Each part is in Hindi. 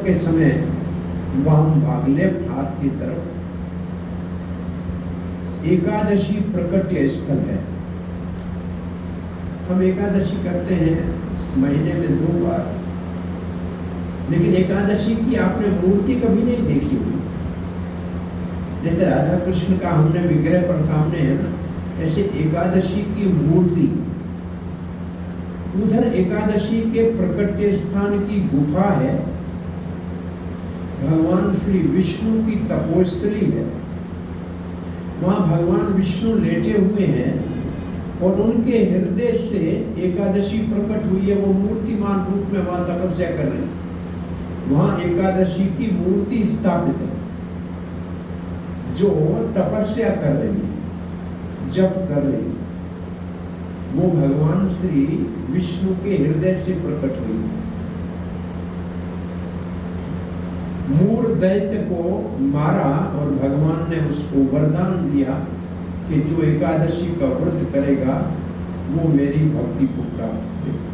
के समय वाम भाग लेफ्ट हाथ की तरफ एकादशी प्रकट्य स्थल है। हम एकादशी करते हैं महीने में 2 बार, लेकिन एकादशी की आपने मूर्ति कभी नहीं देखी हुई। जैसे राधा कृष्ण का हमने विग्रह पर सामने है ना, ऐसे एकादशी की मूर्ति, उधर एकादशी के प्रकट्य स्थान की गुफा है, भगवान श्री विष्णु की तपोस्थली है। वहां भगवान विष्णु लेटे हुए हैं और उनके हृदय से एकादशी प्रकट हुई है। वो मूर्तिमान रूप में वहां तपस्या कर रहे हैं। वहां एकादशी की मूर्ति स्थापित है जो तपस्या कर रही है, जप कर रही है। वो भगवान श्री विष्णु के हृदय से प्रकट हुई। मूर दैत्य को मारा और भगवान ने उसको वरदान दिया कि जो एकादशी का व्रत करेगा वो मेरी भक्ति को प्राप्त करेगा।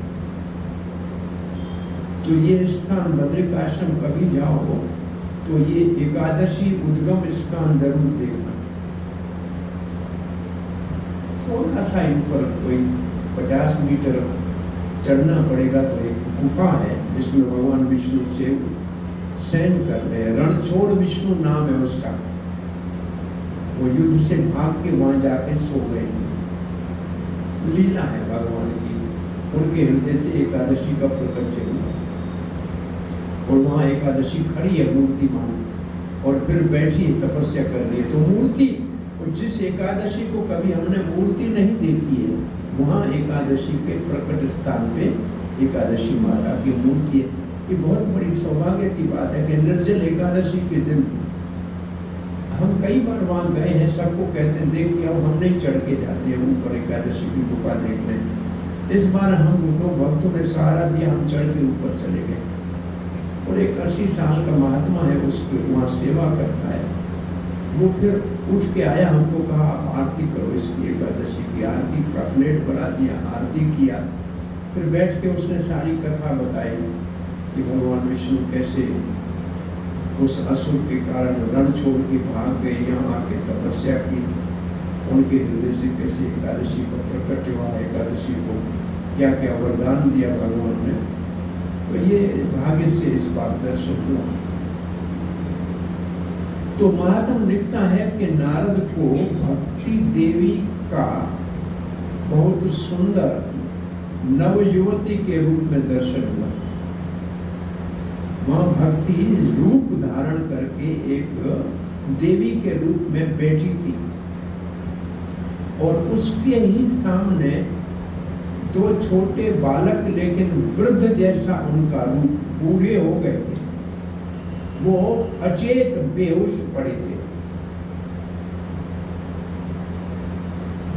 तो ये स्थान बद्रिकाश्रम कभी जाओ तो ये एकादशी उद्गम स्थान जरूर देखना। थोड़ा सा ऊपर कोई 50 मीटर चढ़ना पड़ेगा तो एक गुफा है जिसमें भगवान विष्णु से शयन कर रहे हैं। रणछोड़ विष्णु नाम है उसका। वो युद्ध से भाग के वहां जाके सो गए थे। लीला है भगवान की, उनके हृदय से एकादशी का प्रकट हुआ और वहां एकादशी खड़ी है मूर्तिमान और फिर बैठी है, तपस्या कर रही है। तो मूर्ति, जिस एकादशी को कभी हमने मूर्ति नहीं देखी है, वहां एकादशी के प्रकट स्थान पे एकादशी माता की मूर्ति है। ये बहुत बड़ी सौभाग्य की बात है कि निर्जल एकादशी के दिन हम कई बार वहां गए हैं। सबको कहते हैं देख के आओ, हम नहीं चढ़ के जाते हैं ऊपर एकादशी की गुफा देखने। इस बार हम 2 भक्तों ने सहारा दिया, हम चढ़ के ऊपर चले गए और एक 80 साल का महात्मा है, उसके वहाँ सेवा करता है। वो फिर उठ के आया, हमको कहा आप आरती करो इसकी, एकादशी की आरती का प्लेट बना दिया, आरती किया। फिर बैठ के उसने सारी कथा बताई कि भगवान विष्णु कैसे उस असुर के कारण रण छोड़ के भाग गए, यहाँ आके तपस्या की, उनके हृदय से कैसे एकादशी को प्रकट हुआ, एकादशी को क्या क्या वरदान दिया भगवान ने। तो ये भाग्य से इस बात दर्शन हुआ। तो महात्मा लिखता है कि नारद को भक्ति देवी का बहुत सुंदर नवयुवती के रूप में दर्शन हुआ। वहां भक्ति रूप धारण करके एक देवी के रूप में बैठी थी और उसके ही सामने 2 छोटे बालक, लेकिन वृद्ध जैसा उनका रूप, बूढ़े हो गए थे, वो अचेत बेहोश पड़े थे।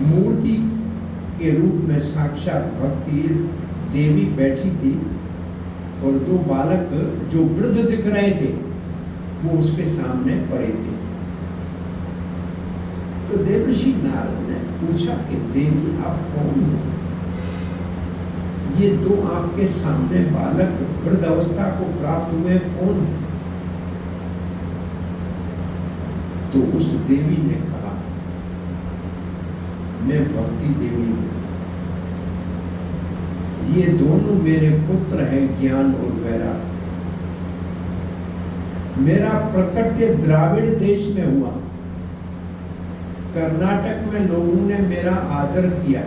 मूर्ति के रूप में साक्षात भक्ति देवी बैठी थी और 2 बालक जो वृद्ध दिख रहे थे वो उसके सामने पड़े थे। तो देवर्षि नारद ने पूछा कि देवी आप कौन हो? ये 2 आपके सामने बालक वृद्ध अवस्था को प्राप्त हुए कौन है? तो उस देवी ने कहा मैं भक्ति देवी हूं। ये दोनों मेरे पुत्र हैं, ज्ञान और वैराग। मेरा प्रकट्य द्राविड़ देश में हुआ। कर्नाटक में लोगों ने मेरा आदर किया,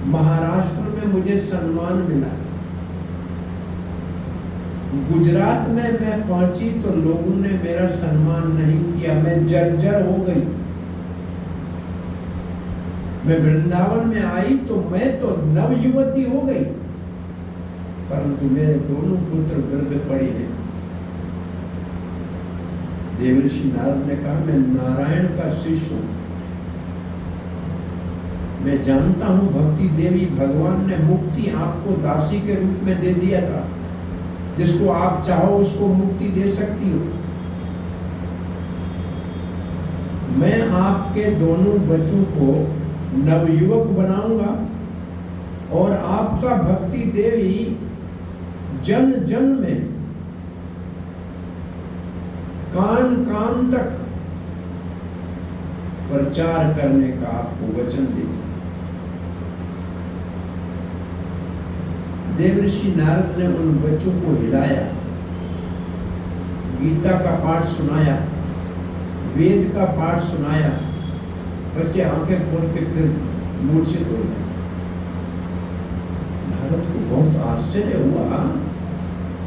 महाराष्ट्र में मुझे सम्मान मिला, गुजरात में मैं पहुंची तो लोगों ने मेरा सम्मान नहीं किया, मैं जर्जर हो गई। मैं वृंदावन में आई तो मैं तो नवयुवती हो गई, परंतु मेरे दोनों पुत्र वृद्ध पड़े हैं। देवर्षि नारद ने कहा मैं नारायण का शिष्य हूं। मैं जानता हूं भक्ति देवी, भगवान ने मुक्ति आपको दासी के रूप में दे दिया था। जिसको आप चाहो उसको मुक्ति दे सकती हो। मैं आपके दोनों बच्चों को नवयुवक बनाऊंगा और आपका भक्ति देवी जन जन में कान कान तक प्रचार करने का आपको वचन देते। देवर्षि नारद ने उन बच्चों को हिलाया, गीता का पाठ सुनाया, वेद का पाठ सुनाया। बच्चे आंखें खोल के फिर मूर्छित हो गए। नारद को बहुत आश्चर्य हुआ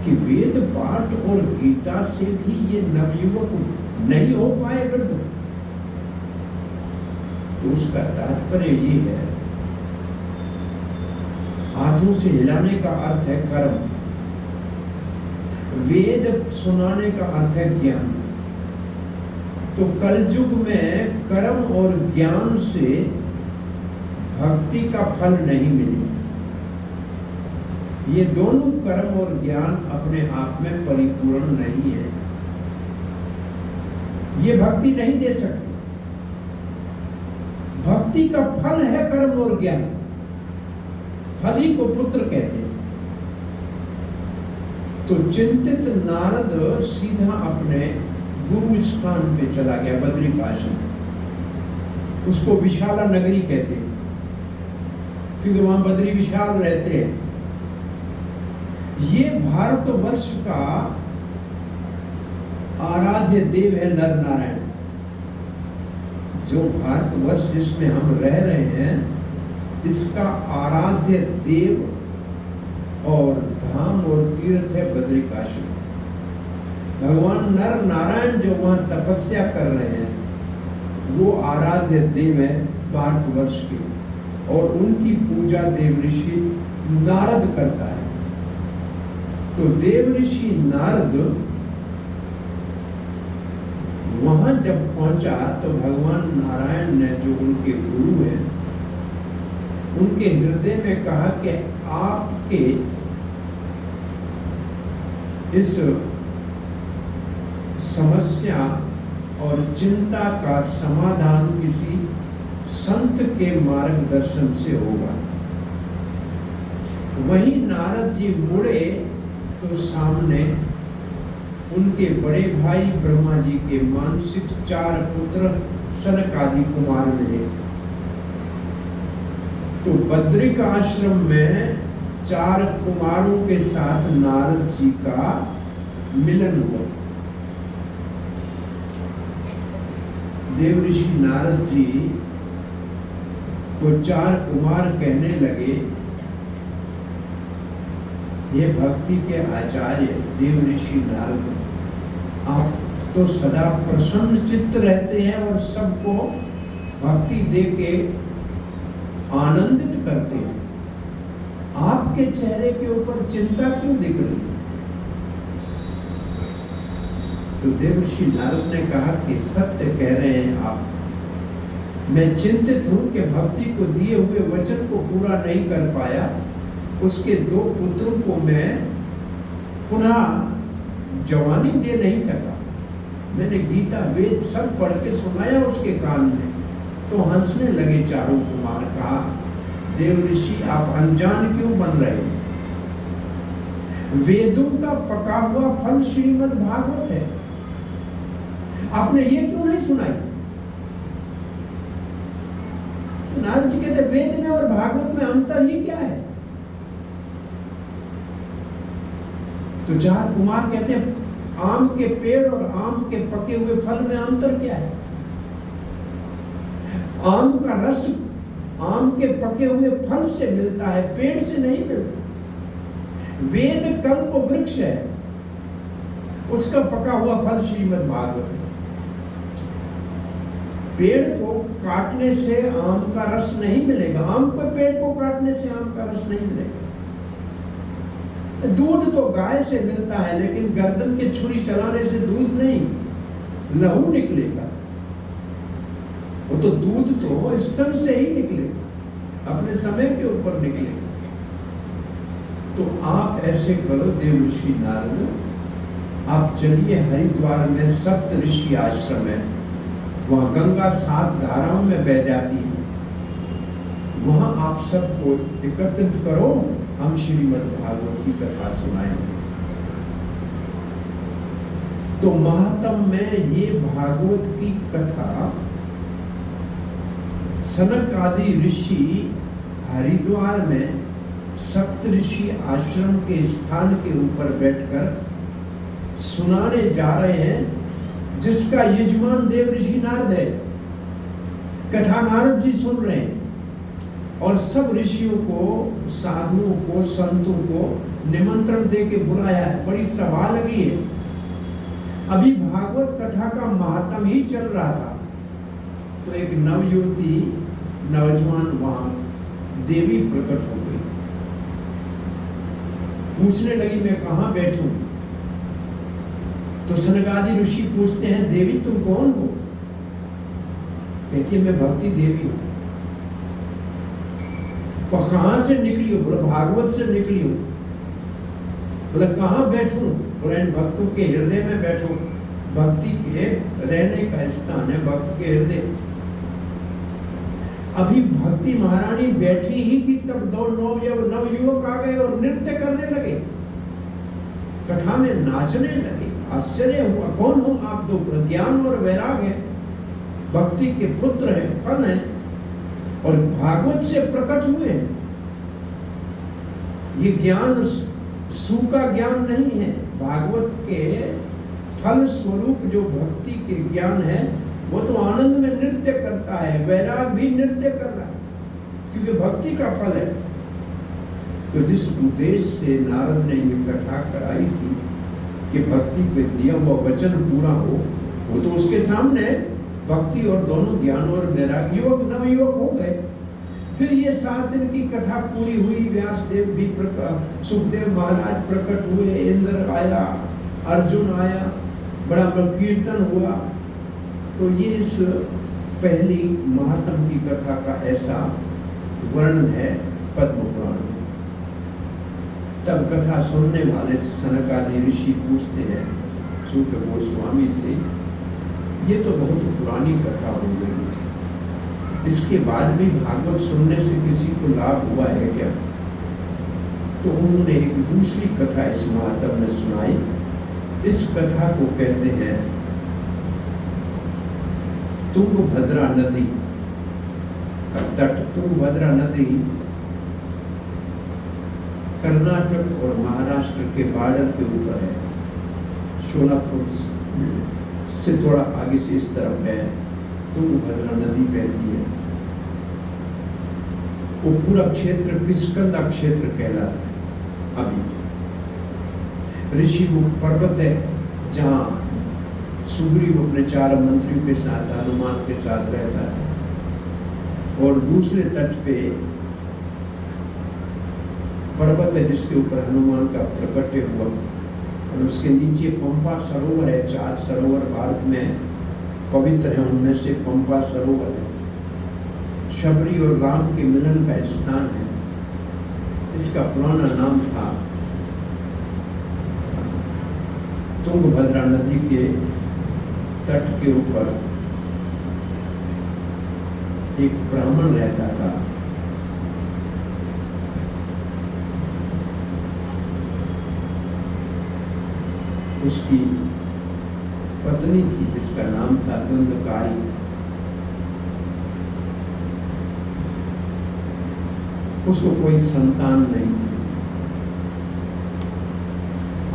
कि वेद पाठ और गीता से भी ये नवयुवक नहीं हो पाए वृद्ध। तो उसका तात्पर्य ये है, हाथों से हिलाने का अर्थ है कर्म, वेद सुनाने का अर्थ है ज्ञान। तो कलयुग में कर्म और ज्ञान से भक्ति का फल नहीं मिलेगा। ये दोनों कर्म और ज्ञान अपने आप में परिपूर्ण नहीं है, ये भक्ति नहीं दे सकते। भक्ति का फल है कर्म और ज्ञान, फल ही को पुत्र कहते हैं। तो चिंतित नारद सीधा अपने गुरु स्थान पे चला गया, बद्रिकाश्रम। उसको विशाला नगरी कहते हैं क्योंकि वहां बद्री विशाल रहते हैं। ये भारतवर्ष का आराध्य देव है नर नारायण। जो भारतवर्ष जिसमें हम रह रहे हैं, इसका आराध्य देव और धाम और तीर्थ है बद्रिकाश्रम। भगवान नर नारायण जो वहां तपस्या कर रहे हैं, वो आराध्य देव है भारतवर्ष के, और उनकी पूजा देवऋषि नारद करता है। तो देवऋषि नारद वहां जब पहुंचा तो भगवान नारायण ने, जो उनके गुरु हैं, उनके हृदय में कहा कि आपके इस समस्या और चिंता का समाधान किसी संत के मार्गदर्शन से होगा। वहीं नारद जी मुड़े तो सामने उनके बड़े भाई ब्रह्मा जी के मानसिक 4 पुत्र सनकादि कुमार मिले। तो बद्रिक आश्रम में 4 कुमारों के साथ नारद जी का मिलन हुआ। देवऋषि नारद जी को 4 कुमार कहने लगे, ये भक्ति के आचार्य देवऋषि नारद, आप तो सदा प्रसन्न चित्त रहते हैं और सबको भक्ति दे के आनंदित करते हैं। आपके चेहरे के ऊपर चिंता क्यों दिख रही है? तो देवऋषि नारद ने कहा कि सत्य कह रहे हैं आप। मैं चिंतित हूं कि भक्ति को दिए हुए वचन को पूरा नहीं कर पाया। उसके 2 पुत्रों को मैं पुनः जवानी दे नहीं सका। मैंने गीता वेद सब पढ़ के सुनाया उसके कान में। तो हंसने लगे चारों कुमार। कहा, देवऋषि आप अनजान क्यों बन रहे हैं? वेदों का पका हुआ फल श्रीमद् भागवत है, आपने ये क्यों नहीं सुनाई? तो नारद जी कहते, वेद में और भागवत में अंतर ही क्या है? तो 4 कुमार कहते हैं, आम के पेड़ और आम के पके हुए फल में अंतर क्या है? आम का रस आम के पके हुए फल से मिलता है, पेड़ से नहीं मिलता। वेद कल्प वृक्ष है, उसका पका हुआ फल श्रीमद् भागवत है। पेड़ को काटने से आम का रस नहीं मिलेगा, आम के पेड़ को काटने से आम का रस नहीं मिलेगा। दूध तो गाय से मिलता है, लेकिन गर्दन के छुरी चलाने से दूध नहीं, लहू निकलेगा। वो तो दूध तो स्तन से ही निकलेगा, अपने समय के ऊपर निकलेगा। तो आप ऐसे करो देवऋषि नारद, आप चलिए हरिद्वार में सप्त ऋषि आश्रम है, वहां गंगा 7 धाराओं में बह जाती है। वहां आप सबको एकत्रित करो, हम श्रीमद् भागवत की कथा सुनाएंगे। तो महात्म में ये भागवत की कथा सनक आदि ऋषि हरिद्वार में सप्त ऋषि आश्रम के स्थान के ऊपर बैठकर सुनाने जा रहे हैं, जिसका यजमान देव ऋषि नारद है। कथा नारद जी सुन रहे हैं और सब ऋषियों को, साधुओं को, संतों को निमंत्रण दे के बुलाया है। बड़ी सभा लगी है। अभी भागवत कथा का महात्म ही चल रहा था तो एक नवयुवती, नौजवान वहां देवी प्रकट हो गई। पूछने लगी मैं कहां बैठूं? तो सनकादि ऋषि पूछते हैं देवी तुम कौन हो? कहती है मैं भक्ति देवी हूं। और कहां से निकली हो? बोला भागवत से निकली हूं। बोला कहां बैठूं? बोला इन भक्तों के हृदय में बैठो। भक्ति के रहने का स्थान है भक्त के हृदय। अभी भक्ति महारानी बैठी ही थी तब दो नवयुवक आ गए और नृत्य करने लगे, कथा में नाचने लगे। आश्चर्य हुआ, कौन हो आप दो? ज्ञान और वैराग है, भक्ति के पुत्र है, फल है और भागवत से प्रकट हुए। ये ज्ञान सू का ज्ञान नहीं है, भागवत के फल स्वरूप जो भक्ति के ज्ञान है वो तो आनंद में नृत्य करता है, वैराग भी नृत्य कर रहा है क्योंकि भक्ति का फल है। तो जिस उद्देश्य से नारद ने ये कथा कराई थी कि भक्ति पे दिया हुआ वचन पूरा हो, वो तो उसके सामने भक्ति और दोनों ज्ञान और वैराग युवक नवयुवक हो गए। फिर ये 7 दिन की कथा पूरी हुई। व्यासदेव भी प्रकट, सुखदेव महाराज प्रकट हुए, इंद्र आया, अर्जुन आया, बड़ा कीर्तन हुआ। तो ये इस पहली महात्म की कथा का ऐसा वर्णन है पद्म पुराण में। तब कथा सुनने वाले सनकादि ऋषि पूछते हैं सूत गोस्वामी से, ये तो बहुत पुरानी कथा हो गई, इसके बाद भी भागवत सुनने से किसी को लाभ हुआ है क्या? तो उन्होंने एक दूसरी कथा इस महात्म में सुनाई। इस कथा को कहते हैं तुंगभद्रा नदी का तट। तुंगभद्रा नदी कर्नाटक और महाराष्ट्र के बॉर्डर के ऊपर है। सोलापुर से थोड़ा आगे से इस तरफ है, तुंगभद्रा नदी बहती है। वो पूरा क्षेत्र किष्किंधा क्षेत्र कहलाता है। अभी ऋषिमुख पर्वत है जहाँ सुग्रीव अपने 4 मंत्रियों के साथ, हनुमान के साथ रहता है और दूसरे तट पे पर्वत है जिसके ऊपर हनुमान का प्रकट्य हुआ और उसके नीचे पंपा सरोवर है। 4 सरोवर भारत में पवित्र है, उनमें से पंपा सरोवर है। शबरी और राम के मिलन का स्थान है। इसका पुराना नाम था तुंगभद्रा नदी के तट के ऊपर एक ब्राह्मण रहता था। उसकी पत्नी थी जिसका नाम था दुंदकारी। उसको कोई संतान नहीं थी।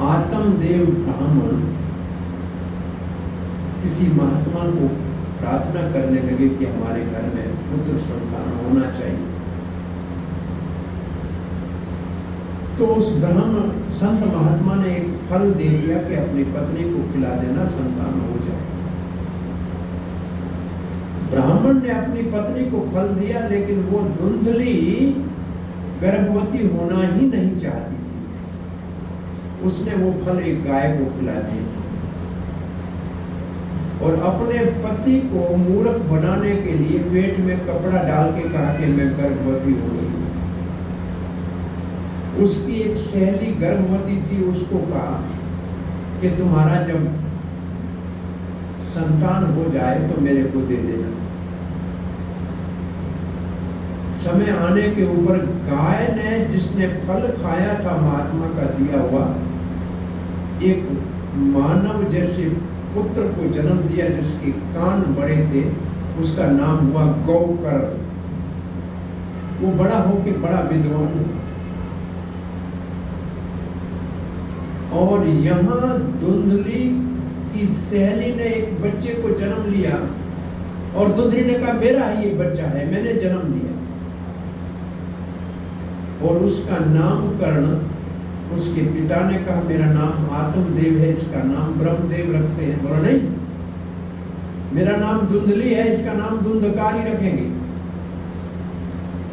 आत्मदेव ब्राह्मण किसी महात्मा को प्रार्थना करने लगे कि हमारे घर में पुत्र संतान होना चाहिए। तो उस ब्राह्मण संत महात्मा ने एक फल दे दिया कि अपनी पत्नी को खिला देना, संतान हो जाए। ब्राह्मण ने अपनी पत्नी को फल दिया लेकिन वो धुंधली गर्भवती होना ही नहीं चाहती थी। उसने वो फल एक गाय को खिला दिया और अपने पति को मूर्ख बनाने के लिए पेट में कपड़ा डाल के कहा कि मैं गर्भवती हो गई। उसकी एक सहेली गर्भवती थी, उसको कहा कि तुम्हारा जब संतान हो जाए तो मेरे को दे देना। समय आने के ऊपर गाय ने, जिसने फल खाया था महात्मा का दिया हुआ, एक मानव जैसे पुत्र को जन्म दिया जिसके कान बड़े थे, उसका नाम हुआ गोकर्ण। वो बड़ा होके बड़ा विद्वान हुआ। और यहाँ धुंधली की सहेली ने एक बच्चे को जन्म लिया और धुंधली ने कहा मेरा ही ये बच्चा है, मैंने जन्म दिया। और उसका नामकरण उसके पिता ने कहा मेरा नाम आत्मदेव है, इसका नाम ब्रह्मदेव रखते हैं। बोला नहीं, मेरा नाम धुंधली है, इसका नाम धुंधकारी रखेंगे।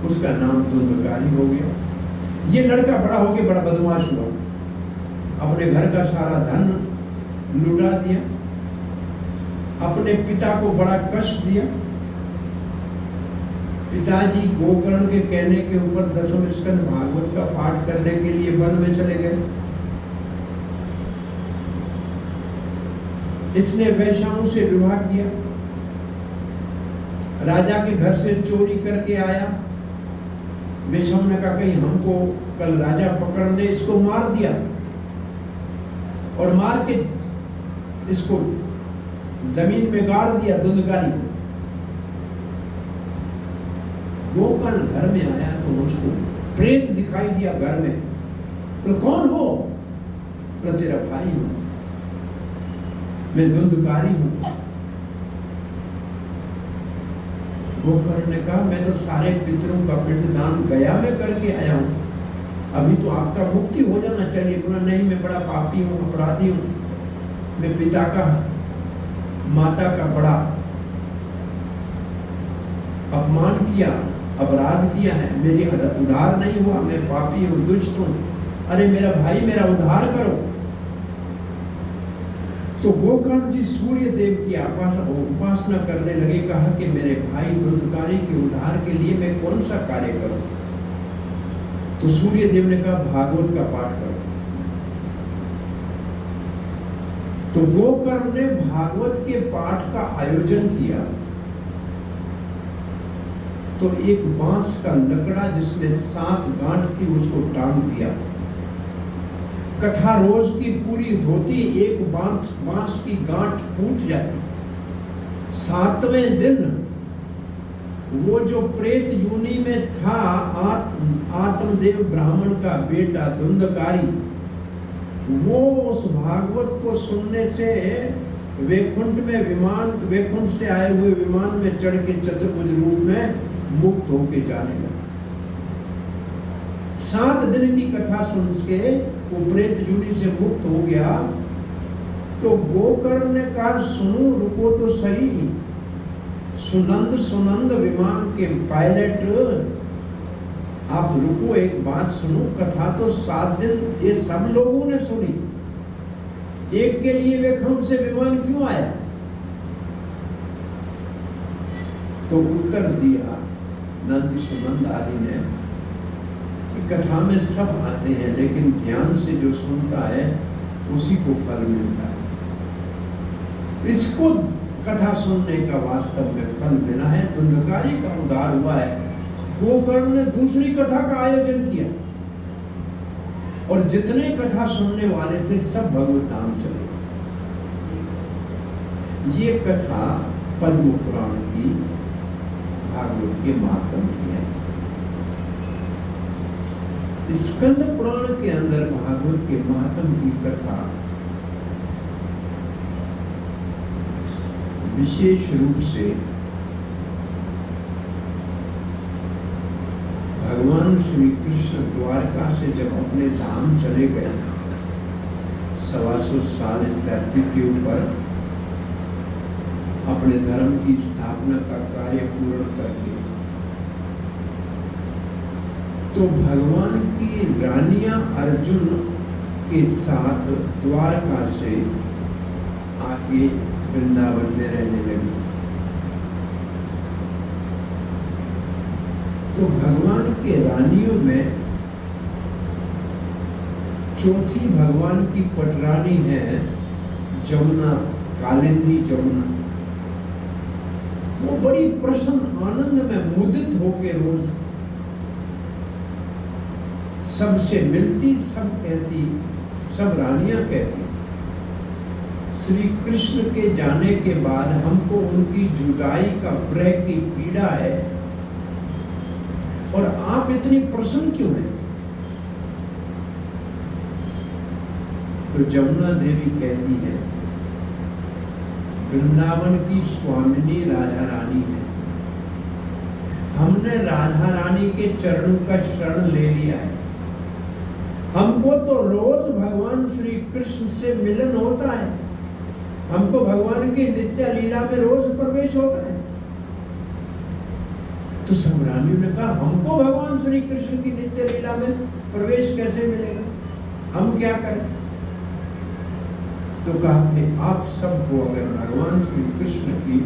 उसका नाम धुंधकारी हो गया। ये लड़का बड़ा होके बड़ा बदमाश हुआ, अपने घर का सारा धन लुटा दिया, अपने पिता को बड़ा कष्ट दिया। पिताजी गोकर्ण के कहने के ऊपर 10वें स्कंद भागवत का पाठ करने के लिए वन में चले गए। इसने वैश्याओं से विवाह किया, राजा के घर से चोरी करके आया। वैश्याओं ने कहा कहीं हमको कल राजा पकड़ ले, इसको मार दिया और मार के इसको जमीन में गाड़ दिया धुंधकारी। गोकर्ण घर में आया तो उसको प्रेत दिखाई दिया घर में। तो कौन हो? तो तेरा भाई हूं, मैं धुंधकारी हूं। गोकर्ण ने कहा मैं तो सारे पितरों का पिंडदान गया में करके आया हूं, अभी तो आपका मुक्ति हो जाना चाहिए। बोला नहीं, मैं बड़ा पापी हूं, अपराधी हूं, मैं पिता का माता का बड़ा अपमान किया, अपराध किया है, मेरी उद्धार नहीं हुआ, मैं पापी हूं, दुष्ट हूं। अरे मेरा भाई, मेरा उद्धार करो। तो गोकर्ण जी सूर्य देव की उपासना करने लगे। कहा कि मेरे भाई धुंधकारी के उद्धार के लिए मैं कौन सा कार्य करूं? तो सूर्य देव ने कहा भागवत का पाठ करो। तो गोकर्ण ने भागवत के पाठ का आयोजन किया। तो एक बांस का लकड़ा जिसमें 7 गांठ थी उसको टांग दिया। कथा रोज की पूरी होती, एक बांस की गांठ टूट जाती। 7वें दिन वो जो प्रेत योनि में था आत्मदेव ब्राह्मण का बेटा धुंधकारी, वो उस भागवत को सुनने से वैकुंठ से आए हुए विमान में चढ़ के चतुर्भुज रूप में मुक्त होके जाने लगा। 7 दिन की कथा सुन के वो प्रेत योनि से मुक्त हो गया। तो गोकर्ण ने कहा सुनो, रुको तो सही, सुनंद विमान के पायलट, आप रुको, एक बात सुनो। कथा तो 7 दिन ये सब लोगों ने सुनी, एक के लिए वैकुंठ से विमान क्यों आया? तो उत्तर दिया नंद सुनंद आदि ने कि कथा में सब आते हैं, लेकिन ध्यान से जो सुनता है उसी को फल मिलता है। इसको कथा सुनने का वास्तव में फल मिला है, धुंधकारी का उद्धार हुआ है। गोकर्ण ने दूसरी कथा का आयोजन किया और जितने कथा सुनने वाले थे सब भगवत धाम चले। ये कथा पद्म पुराण की, भागवत के मातम की है। स्कंद पुराण के अंदर भागवत के महात्म की कथा विशेष रूप से भगवान श्री कृष्ण द्वारका से जब अपने धाम चले गए, 125 साल इस धरती के ऊपर अपने धर्म की स्थापना का कार्य पूर्ण करके, तो भगवान की रानियां अर्जुन के साथ द्वारका से आके वृंदावन में रहने लगी। तो भगवान के रानियों में चौथी भगवान की पटरानी है जमुना, कालिंदी जमुना। वो बड़ी प्रसन्न आनंद में मुदित होके रोज सबसे मिलती, सब कहती, सब रानियां कहती श्री कृष्ण के जाने के बाद हमको उनकी जुदाई का विरह की पीड़ा है, और आप इतनी प्रसन्न क्यों हैं? तो जमुना देवी कहती है, वृंदावन की स्वामिनी राधा रानी है। हमने राधा रानी के चरणों का शरण ले लिया है। हमको तो रोज भगवान श्री कृष्ण से मिलन होता है, हमको भगवान की नित्य लीला में रोज प्रवेश होता है। तो सब रानियों ने कहा, हमको भगवान श्री कृष्ण की नित्य लीला में प्रवेश कैसे मिलेगा, हम क्या करें? तो कहा कि आप सबको अगर भगवान श्री कृष्ण की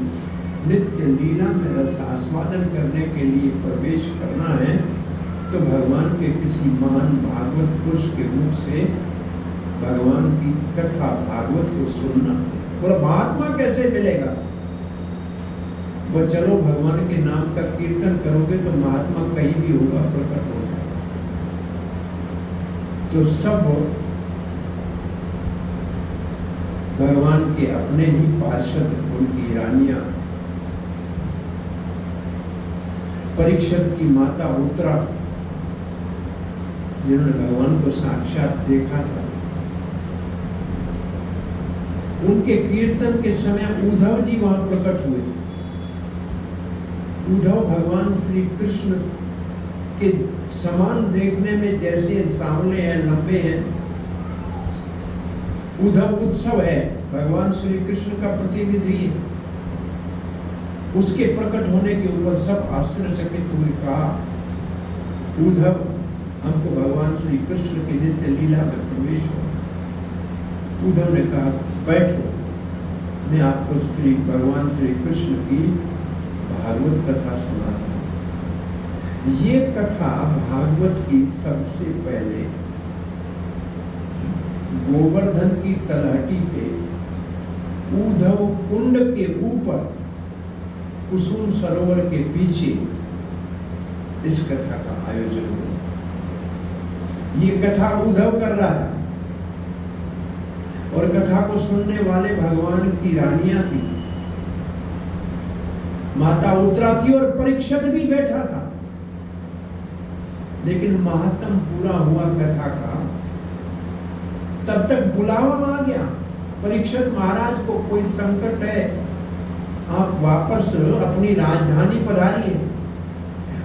नित्य लीला में रस आस्वादन करने के लिए प्रवेश करना है तो भगवान के किसी महान भागवत पुरुष के मुख से भगवान की कथा भागवत को सुनना। बोला महात्मा कैसे मिलेगा? वो चलो भगवान के नाम का कीर्तन करोगे तो महात्मा कहीं भी होगा, प्रकट होगा। तो सब भगवान के अपने ही पार्षद, उनकी रानियां, परीक्षित की माता उत्तरा, जिन्होंने भगवान को साक्षात देखा था, उनके कीर्तन के समय उद्धव जी वहां प्रकट हुए। उद्धव भगवान श्री कृष्ण के समान देखने में जैसे सांवले हैं, लंबे हैं। उद्धव उत्सव है, भगवान श्री कृष्ण का प्रतिनिधि है। उसके प्रकट होने के ऊपर सब आश्चर्यचकित हुए। कहा, उद्धव हमको भगवान श्री कृष्ण की नित्य लीला में प्रवेश हो। उद्धव ने कहा, बैठो, मैं आपको भगवान श्री कृष्ण की भागवत कथा सुनाता हूं। ये कथा भागवत की सबसे पहले गोवर्धन की तलहटी पे उद्धव कुंड के ऊपर कुसुम सरोवर के पीछे इस कथा का आयोजन हुआ। ये कथा उद्धव कर रहा था और कथा को सुनने वाले भगवान की रानियां थी, माता उत्तरा थी और परीक्षित भी बैठा था। लेकिन महात्म पूरा हुआ कथा का, तब तक बुलावा आ गया, परीक्षित महाराज को कोई संकट है, आप वापस अपनी राजधानी पधारिए।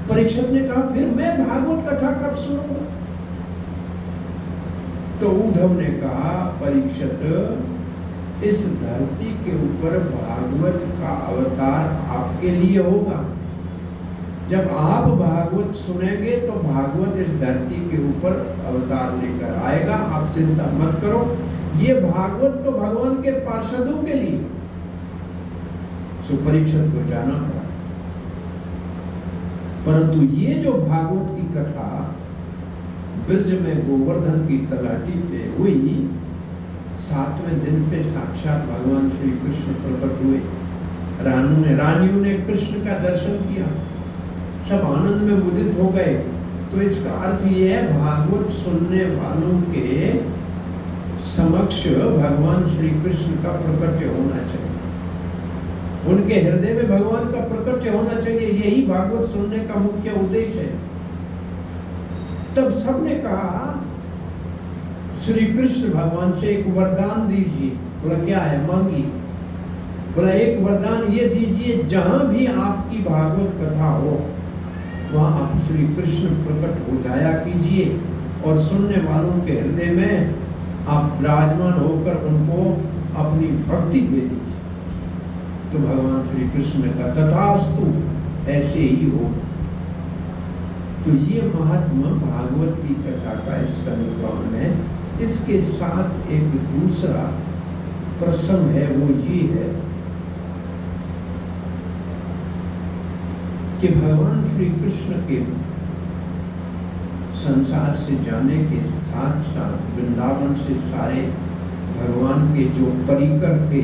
परीक्षित ने कहा, फिर मैं भागवत कथा कब सुनूंगा? तो उद्धव ने कहा, परीक्षित, इस धरती के ऊपर भागवत का अवतार आपके लिए होगा। जब आप भागवत सुनेंगे तो भागवत इस धरती के ऊपर अवतार लेकर आएगा, आप चिंता मत करो। ये भागवत तो भगवान के पार्षदों के लिए। सो परीक्षित को जाना पड़ा, परंतु ये जो भागवत की कथा ब्रज में गोवर्धन की तलहटी पे हुई, 7वें दिन पे साक्षात भगवान श्री कृष्ण प्रकट हुए। रानियों ने कृष्ण का दर्शन किया, सब आनंद में मुदित हो गए। तो इसका अर्थ यह है, भागवत सुनने वालों के समक्ष भगवान श्री कृष्ण का प्रकट्य होना चाहिए, उनके हृदय में भगवान का प्रकट्य होना चाहिए। यही भागवत सुनने का मुख्य उद्देश्य है। तब सबने कहा, श्री कृष्ण भगवान से एक वरदान दीजिए। बोला क्या है? मांगी। बोला एक वरदान ये दीजिए, जहां भी आपकी भागवत कथा हो वहां आप श्री कृष्ण प्रकट हो जाया कीजिए और सुनने वालों के हृदय में आप विराजमान होकर उनको अपनी भक्ति दे दीजिए। तो भगवान श्री कृष्ण ने कहा, तथास्तु, ऐसे ही हो। तो ये महात्मा भागवत की कथा का स्कंद पुराण है। इसके साथ एक दूसरा प्रसंग है, वो ये है कि भगवान श्री कृष्ण के संसार से जाने के साथ साथ वृंदावन से सारे भगवान के जो परिकर थे,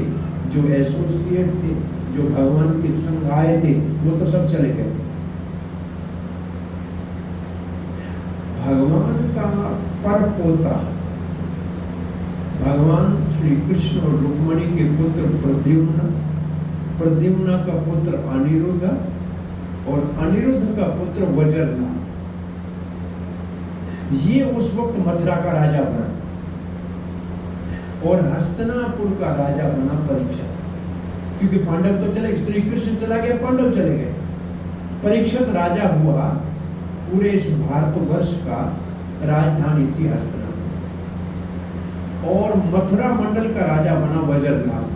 जो एसोसिएट थे, जो भगवान के संग आए थे, वो तो सब चले गए। भगवान का परपोता, भगवान श्री कृष्ण और रुक्मणी के पुत्र प्रद्युम्न, प्रद्युम्न का पुत्र अनिरुद्ध और अनिरुद्ध का पुत्र वज्रनाभ, ये उस वक्त मथुरा का राजा बना और हस्तिनापुर का राजा बना परीक्षित। क्योंकि पांडव तो चले, श्री कृष्ण चला गया, पांडव चले गए, परीक्षित राजा हुआ। पूरे इस भारतवर्ष का राजधानी थी हस्तिनापुर और मथुरा मंडल का राजा बना वज्रनाभ।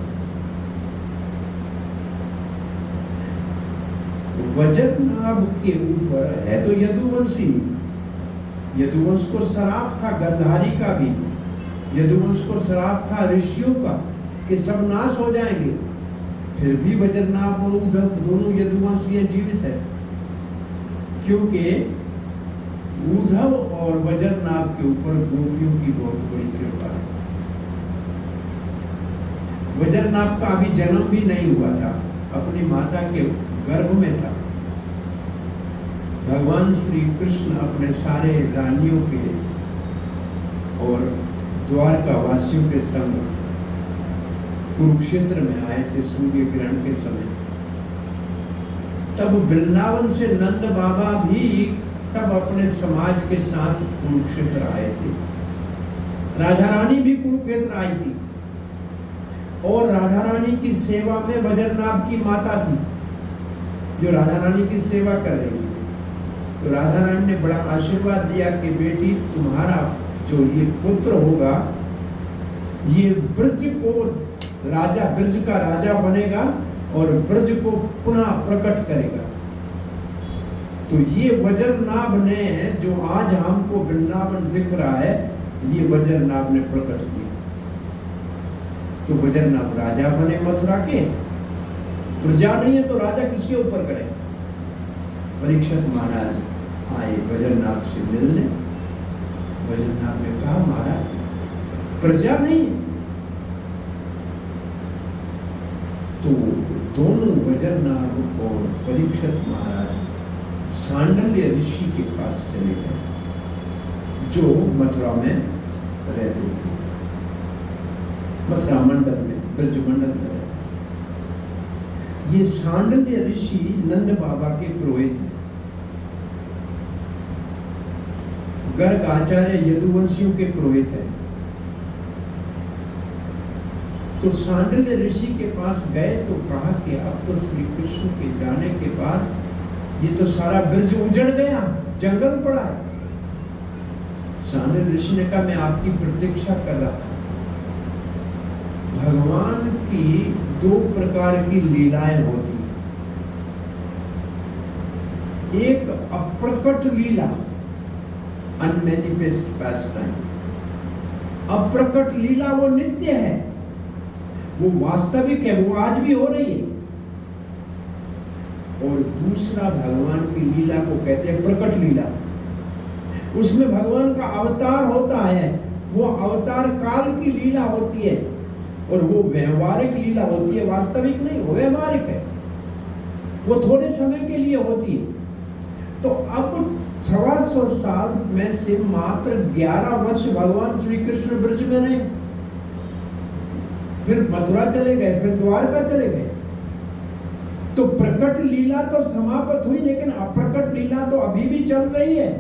वज्रनाभ के ऊपर है तो यदुवंशी, यदुवंश को श्राप था गंधारी का भी, यदुवंश को श्राप था ऋषियों का कि सब नाश हो जाएंगे, फिर भी वज्रनाभ और उद्धव दोनों यदुवंशी जीवित है। क्योंकि उद्धव और वज्रनाभ के ऊपर गोपियों की बहुत बड़ी कृपा है। वज्रनाभ का अभी जन्म भी नहीं हुआ था, अपनी माता के गर्भ में था। भगवान श्री कृष्ण अपने सारे रानियों के और द्वारका वासियों के संग कुरुक्षेत्र में आए थे सूर्य ग्रहण के समय। तब वृंदावन से नंद बाबा भी सब अपने समाज के साथ कुरुक्षेत्र आए थे। राधा रानी भी कुरुक्षेत्र आई थी और राधा रानी की सेवा में वज्रनाभ की माता थी जो राधा रानी की सेवा कर रही थी। तो राधा रानी ने बड़ा आशीर्वाद दिया कि बेटी तुम्हारा जो ये पुत्र होगा ये ब्रज को राजा, ब्रज का राजा बनेगा और ब्रज को पुनः प्रकट करेगा। तो ये वज्रनाभ ने जो आज हमको वृंदावन दिख रहा है, ये वज्रनाभ ने प्रकट किया। तो वज्रनाभ राजा बने मथुरा के। प्रजा नहीं है तो राजा किसके ऊपर करे? परीक्षित महाराज आए वज्रनाभ से मिलने। वज्रनाभ ने कहा महाराज प्रजा नहीं। तो दोनों वज्रनाभ और परीक्षित महाराज सांडल्य ऋषि के पास चले गए जो मथुरा में रहते थे, मथुरा मंडल में, ब्रज मंडल में। ये सांडल्य ऋषि नंद बाबा के पुरोहित हैं। गर्ग आचार्य यदुवंशियों के पुरोहित हैं। तो सांडल्य ऋषि के पास गए तो कहा कि अब तो श्री कृष्ण के जाने के बाद ये तो सारा ब्रज उजड़ गया, जंगल पड़ा है। सांडल्य ऋषि ने कहा मैं आपकी प्रतीक्षा कर रहा था। भगवान की दो प्रकार की लीलाएं होती, एक अप्रकट लीला, अनमैनिफेस्ट पास्टाइम। अप्रकट लीला वो नित्य है, वो वास्तविक है, वो आज भी हो रही है। और दूसरा भगवान की लीला को कहते हैं प्रकट लीला। उसमें भगवान का अवतार होता है, वो अवतार काल की लीला होती है और वो व्यवहारिक लीला होती है, वास्तविक नहीं, वो व्यवहारिक है, वो थोड़े समय के लिए होती है। तो अब 125 साल में से मात्र 11 वर्ष भगवान श्री कृष्ण ब्रज में रहे, फिर मथुरा चले गए, फिर द्वारका चले गए। तो प्रकट लीला तो समाप्त हुई, लेकिन अप्रकट लीला तो अभी भी चल रही है।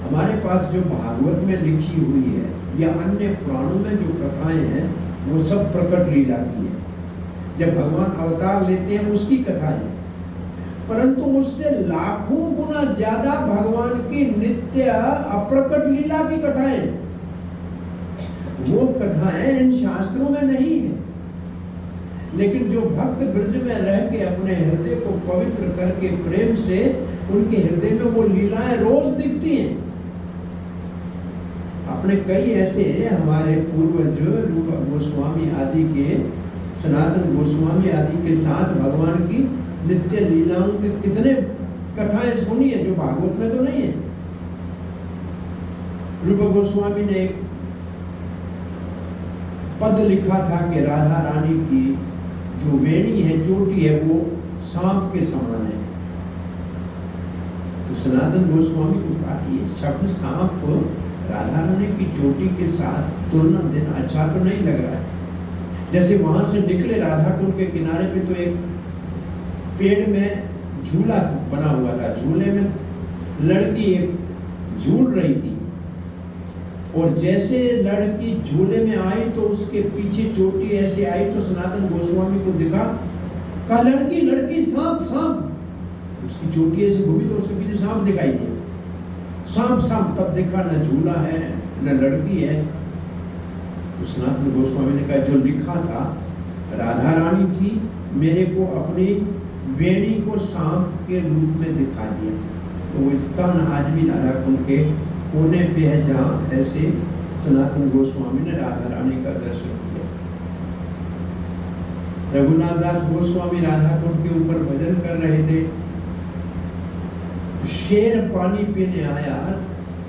हमारे पास जो भागवत में लिखी हुई है या अन्य पुराणों में जो कथाएं हैं वो सब प्रकट लीला की है। जब भगवान अवतार लेते हैं उसकी कथाएं, परंतु उससे लाखों गुना ज्यादा भगवान की नित्य अप्रकट लीला की कथाएं, वो कथाएं इन शास्त्रों में नहीं है। लेकिन जो भक्त ब्रज में रह के अपने हृदय को पवित्र करके प्रेम से, उनके हृदय में वो लीलाएं रोज दिखती हैं। अपने कई ऐसे हमारे पूर्वज रूप गोस्वामी आदि के, सनातन गोस्वामी आदि के साथ भगवान की नित्य लीलाओं के कितने कथाएं सुनी है जो भागवत में तो नहीं है। रूप गोस्वामी ने एक पद लिखा था कि राधा रानी की जो वेणी है, चोटी है, वो सांप के समान है। तो सनातन गोस्वामी को कहा ये शब्द सांप राधा रानी की चोटी के साथ तुलना देना अच्छा तो नहीं लग रहा है। जैसे वहां से निकले राधा कुंड के किनारे पे तो एक पेड़ में झूला बना हुआ था, झूले में लड़की एक झूल रही थी, और जैसे लड़की झूले में आई तो उसके पीछे चोटी ऐसे आई तो सनातन गोस्वामी को दिखा, कहा लड़की लड़की सांप सांप। उसकी चोटी ऐसे घूमी तो उसके पीछे सांप दिखाई दिया, सांप सांप। तब देखा न झूला है न लड़की है। तो सनातन गोस्वामी ने कहा जो लिखा था राधा रानी थी, मेरे को अपनी वेणी को सांप के रूप में दिखा दिया। तो वो स्थान आज भी राधा कुंड के कोने पे है जहाँ ऐसे सनातन गोस्वामी ने राधा रानी का दर्शन किया। रघुनाथ दास गोस्वामी राधा कुंड के ऊपर भजन कर रहे थे, शेर पानी पीने आया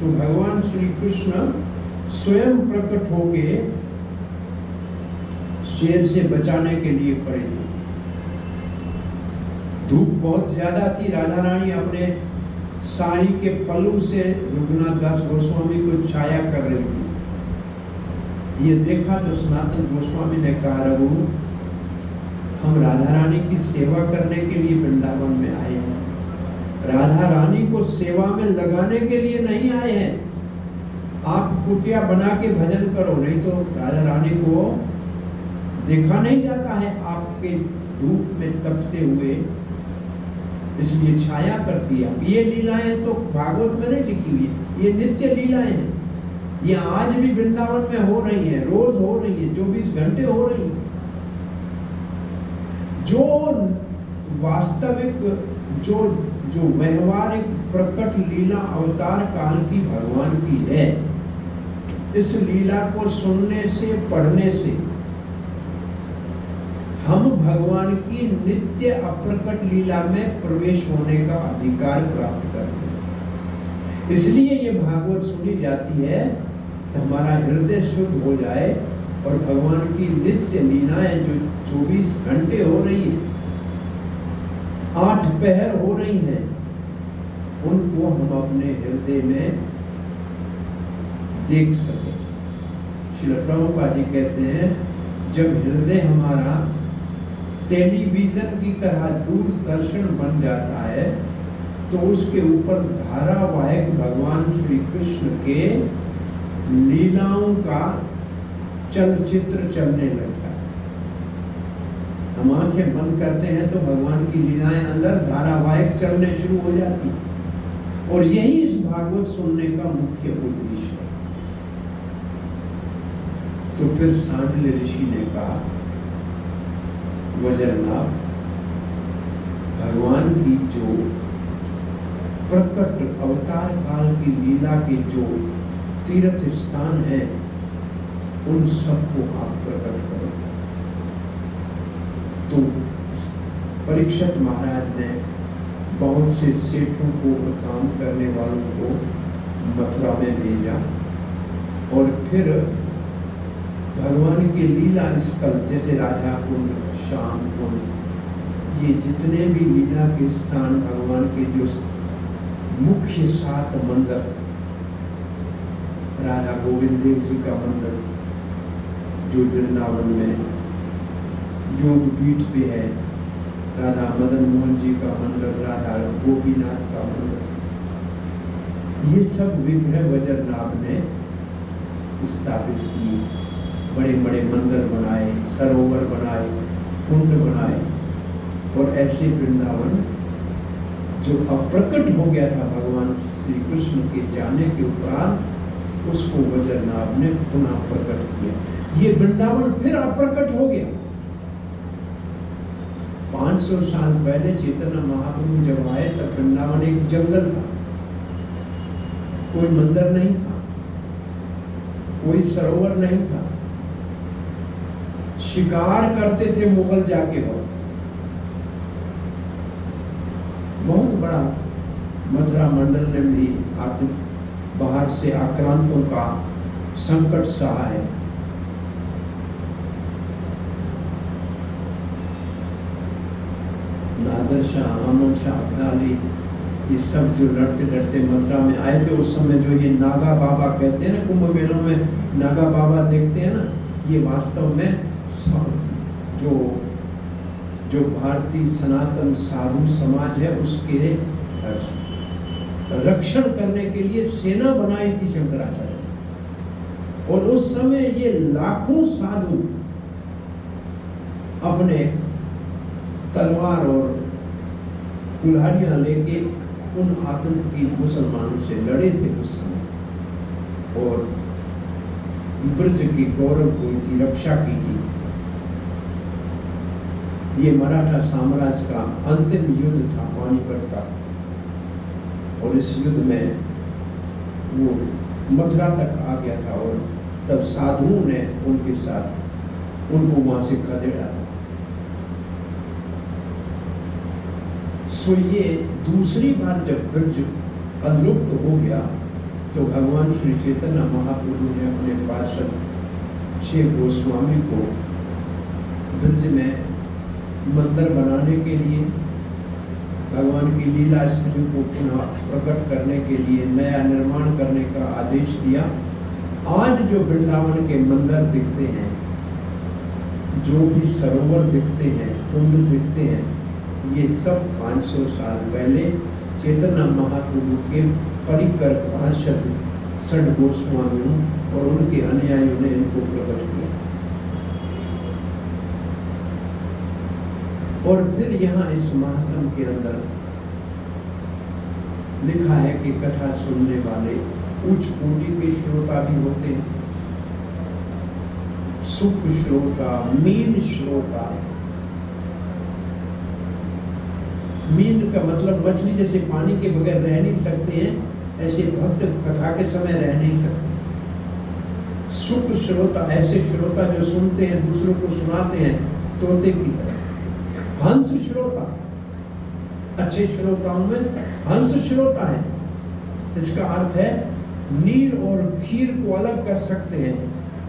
तो भगवान श्री कृष्ण स्वयं प्रकट होके शेर से बचाने के लिए खड़े थे। धूप बहुत ज्यादा थी, राधा रानी अपने साड़ी के पल्लू से रघुनाथ दास गोस्वामी को छाया कर रही थी। ये देखा तो सनातन गोस्वामी ने कहा रघु, हम राधा रानी की सेवा करने के लिए वृंदावन में आए हैं, राधा रानी को सेवा में लगाने के लिए नहीं आए हैं। आप कुटिया बना के भजन करो, नहीं तो राधा रानी को देखा नहीं जाता है आपके धूप में तपते हुए, इसलिए छाया करती है। ये लीलाएं तो भागवत में नहीं लिखी हुई है, ये नित्य लीलाएं हैं। ये आज भी वृंदावन में हो रही है, रोज हो रही है, 24 घंटे हो रही है। जो वास्तविक जो व्यवहारिक प्रकट लीला अवतार काल की भगवान की है, इस लीला को सुनने से पढ़ने से हम भगवान की नित्य अप्रकट लीला में प्रवेश होने का अधिकार प्राप्त करते हैं। इसलिए ये भागवत सुनी जाती है तो हमारा हृदय शुद्ध हो जाए और भगवान की नित्य लीलाएं जो 24 घंटे हो रही है, 8 पहर हो रही हैं, उनको हम अपने हृदय में देख सकें। श्रील प्रभुपाद जी कहते हैं जब हृदय हमारा टेलीविजन की तरह दूरदर्शन बन जाता है तो उसके ऊपर धारावाहिक भगवान श्री कृष्ण के लीलाओं का चलचित्र चलने लगता है। हम आंखें बंद करते हैं तो भगवान की लीलाएं अंदर धारावाहिक चलने शुरू हो जाती, और यही इस भागवत सुनने का मुख्य उद्देश्य है। तो फिर सांडिल्य ऋषि ने कहा वज्रनाभ, भगवान की जो प्रकट अवतार काल की लीला के जो तीर्थ स्थान है उन सबको आप प्रकट करो। तो परीक्षित महाराज ने बहुत से सेठों को और काम करने वालों को मथुरा में भेजा, और फिर भगवान के लीला स्थल जैसे राधा कुंड, श्याम कुंड, ये जितने भी लीला के स्थान भगवान के जो मुख्य 7 मंदिर, राधा गोविंद देव जी का मंदिर जो वृंदावन में योगपीठ पे है, राधा मदन मोहन जी का मंदिर, राधा गोपीनाथ का मंदिर, ये सब विग्रह वज्रनाभ ने स्थापित किए। बड़े बड़े मंदिर बनाए, सरोवर बनाए, कुंड बनाए, और ऐसे वृंदावन जो अप्रकट हो गया था भगवान श्री कृष्ण के जाने के उपरांत, उसको वज्रनाभ ने पुनः प्रकट किया। ये वृंदावन फिर अप्रकट हो गया। 500 साल पहले चैतन्य महाप्रभु जब आए तब वृंदावन एक जंगल था, कोई मंदिर नहीं था, कोई सरोवर नहीं था, शिकार करते थे मुगल जाके बहुत बड़ा मथुरा मंडल ने भी बाहर से आक्रांतों का संकट सहा है। नादर शाह, अहमद शाह अब्दाली, ये सब जो लड़ते लड़ते मथुरा में आए थे उस समय, जो ये नागा बाबा कहते हैं ना, कुंभ मेलों में नागा बाबा देखते हैं ना, ये वास्तव में जो भारतीय सनातन साधु समाज है उसके रक्षण करने के लिए सेना बनाई थी शंकराचार्य। और उस समय ये लाखों साधु अपने तलवार और कुल्हाड़ियां लेके उन आतंकी मुसलमानों से लड़े थे उस समय, और ब्रज की गौरव की रक्षा की थी। ये मराठा साम्राज्य का अंतिम युद्ध था, पानीपत का, और इस युद्ध में वो मथुरा तक आ गया था, और तब साधुओं ने उनके साथ उनको वहां से खदेड़ा था। सो ये दूसरी बार जब ब्रज अनलुप्त हो गया तो भगवान श्री चैतन्य महाप्रभु ने अपने पार्षद 6 गोस्वामी को ब्रज में मंदिर बनाने के लिए, भगवान की लीला स्थली को पुनः प्रकट करने के लिए, नया निर्माण करने का आदेश दिया। आज जो वृंदावन के मंदिर दिखते हैं, जो भी सरोवर दिखते हैं, कुंड दिखते हैं, ये सब 500 साल पहले चैतन्य महाप्रभु के परिकर पार्षद 6 गोस्वामियों और उनके अनुयायियों ने इनको प्रकट किया। और फिर यहाँ इस महात्म के अंदर लिखा है कि कथा सुनने वाले उच्च कोटि के श्रोता भी होते हैं, सुख श्रोता, मीन श्रोता। मीन का मतलब मछली जैसे पानी के बगैर रह नहीं सकते हैं, ऐसे भक्त कथा के समय रह नहीं सकते। सुख श्रोता, ऐसे श्रोता जो सुनते हैं, दूसरों को सुनाते हैं तोते की तरह। हंस श्रोता, अच्छे श्रोताओं में हंस श्रोता है। इसका अर्थ है नीर और खीर को अलग कर सकते हैं।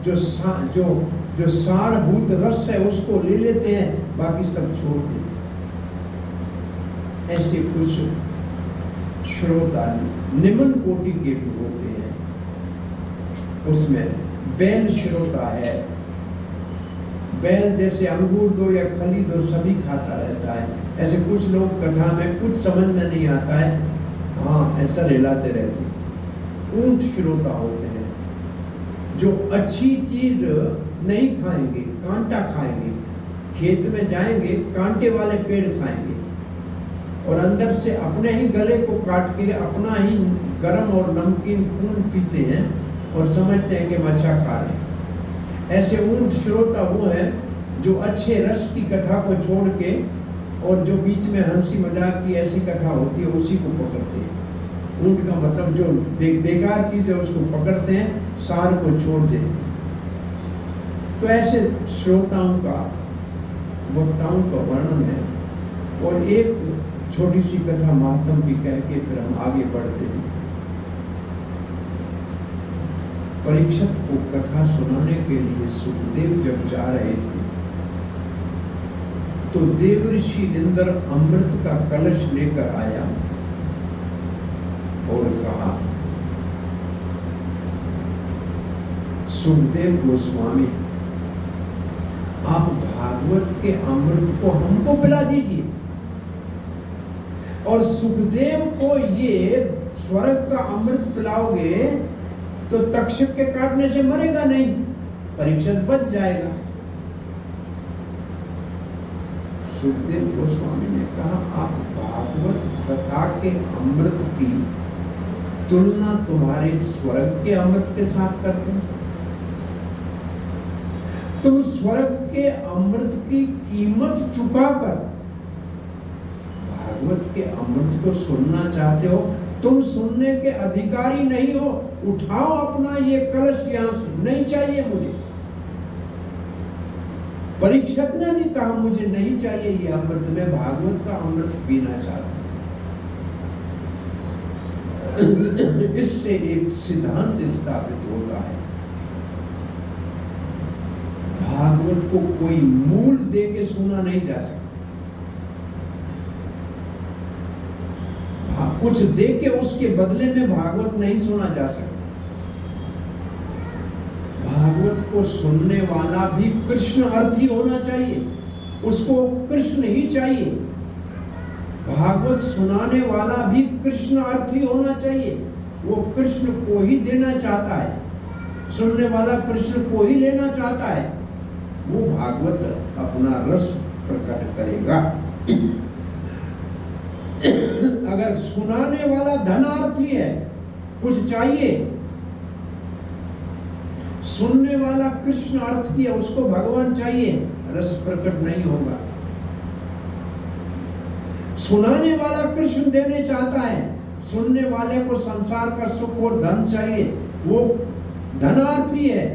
जो सारभूत रस है उसको ले लेते हैं, बाकी सब छोड़ देते हैं। ऐसे कुछ श्रोता निम्न कोटि के भी होते हैं। उसमें बैल श्रोता है। बैल जैसे अंगूर दो या खली दो सभी खाता रहता है। ऐसे कुछ लोग कथा में कुछ समझ में नहीं आता है, हाँ ऐसा रिलाते रहते। ऊंट श्रोता होते हैं, जो अच्छी चीज नहीं खाएंगे, कांटा खाएंगे। खेत में जाएंगे, कांटे वाले पेड़ खाएंगे और अंदर से अपने ही गले को काट के अपना ही गर्म और नमकीन खून पीते हैं और समझते हैं कि हम अच्छा खा रहे हैं। ऐसे ऊंट श्रोता वो है जो अच्छे रस की कथा को छोड़ के और जो बीच में हंसी मजाक की ऐसी कथा होती है उसी को पकड़ते हैं। ऊंट का मतलब जो बेकार चीज है उसको पकड़ते हैं, सार को छोड़ देते हैं। तो ऐसे श्रोताओं का, वक्ताओं का वर्णन है। और एक छोटी सी कथा महात्म की कह के फिर हम आगे बढ़ते हैं। परीक्षित को कथा सुनाने के लिए सुखदेव जब जा रहे थे तो देवर्षि इंद्र अमृत का कलश लेकर आया और कहा, सुखदेव गोस्वामी आप भागवत के अमृत को हमको पिला दीजिए। और सुखदेव को ये स्वर्ग का अमृत पिलाओगे तो तक्षक के काटने से मरेगा नहीं, परीक्षित बच जाएगा। सुखदेव गोस्वामी ने कहा, आप भागवत कथा के अमृत की तुलना तुम्हारे स्वर्ग के अमृत के साथ करते हैं। तुम स्वर्ग के अमृत की कीमत चुकाकर भागवत के अमृत को सुनना चाहते हो। तुम सुनने के अधिकारी नहीं हो। उठाओ अपना ये कलश यहां से, नहीं चाहिए मुझे। परीक्षित ने भी कहा, मुझे नहीं चाहिए ये अमृत, मैं भागवत का अमृत पीना चाहता हूं। इससे एक सिद्धांत स्थापित होता है, भागवत को कोई मूल दे के सुना नहीं जा सकता। कुछ दे के उसके बदले में भागवत नहीं सुना जा सकता। भागवत को सुनने वाला भी कृष्ण अर्थी होना चाहिए, उसको कृष्ण ही चाहिए। भागवत सुनाने वाला भी कृष्ण अर्थी होना चाहिए, वो कृष्ण को ही देना चाहता है, सुनने वाला कृष्ण को ही लेना चाहता है, वो भागवत अपना रस प्रकट करेगा। अगर सुनाने वाला धनार्थी है, कुछ चाहिए, सुनने वाला कृष्ण अर्थी है, उसको भगवान चाहिए, रस प्रकट नहीं होगा। सुनाने वाला कृष्ण देने चाहता है, सुनने वाले को संसार का सुख और धन चाहिए, वो धनार्थी है,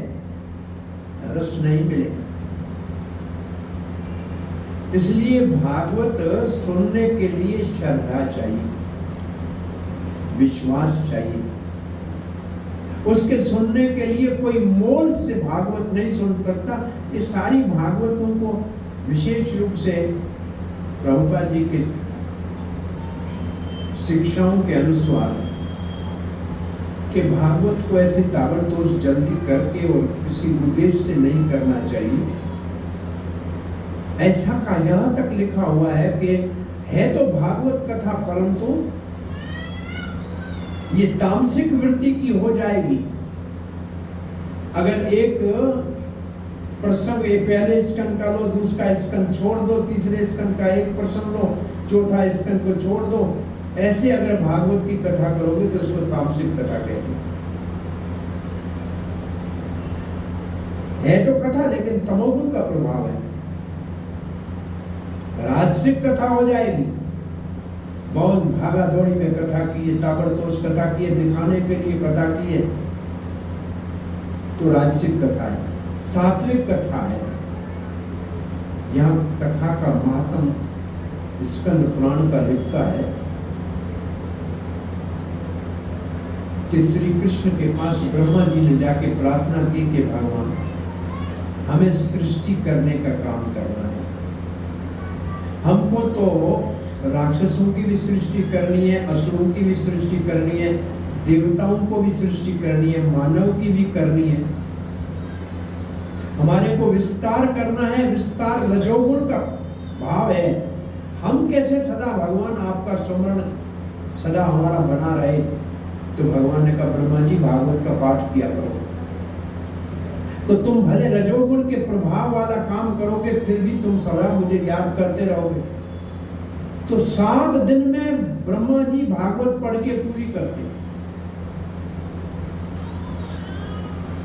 रस नहीं मिलेगा। इसलिए भागवत सुनने के लिए श्रद्धा चाहिए, विश्वास चाहिए। उसके सुनने के लिए कोई मोल से भागवत नहीं सुन सकता। ये सारी भागवतों को विशेष रूप से प्रभुपाद जी के शिक्षाओं के अनुसार कि भागवत को ऐसे ताबड़तोड़ जल्दी करके और किसी उद्देश्य से नहीं करना चाहिए। ऐसा का यहां तक लिखा हुआ है कि है तो भागवत कथा, परंतु ये तामसिक वृत्ति की हो जाएगी। अगर एक प्रसंग पहले स्कंद का लो, दूसरा स्कंद छोड़ दो, तीसरे स्कंद का एक प्रसंग लो, चौथा स्कंद को छोड़ दो, ऐसे अगर भागवत की कथा करोगे तो उसको तामसिक कथा कहते हैं। है तो कथा, लेकिन तमोगुण का प्रभाव है, राजसिक कथा हो जाएगी। बहुत भागा दौड़ी में कथा की है, ताबड़तोड़ कथा की है, दिखाने के लिए कथा की है, तो राजसिक कथा है। सात्विक कथा है, यहाँ कथा का महात्म स्कंद पुराण का लिखता है कि श्री कृष्ण के पास ब्रह्मा जी ने जाके प्रार्थना की कि भगवान हमें सृष्टि करने का काम करना है, हमको तो राक्षसों की भी सृष्टि करनी है, असुरों की भी सृष्टि करनी है, देवताओं को भी सृष्टि करनी है, मानव की भी करनी है। हमारे को विस्तार करना है, विस्तार रजोगुण का भाव है। हम कैसे सदा भगवान आपका स्मरण सदा हमारा बना रहे? तो भगवान ने कहा ब्रह्मा जी भागवत का पाठ किया करो, तो तुम भले रजोगुण के प्रभाव वाला काम करोगे, फिर भी तुम सदा मुझे याद करते रहोगे। तो 7 दिन में ब्रह्मा जी भागवत पढ़ के पूरी करते।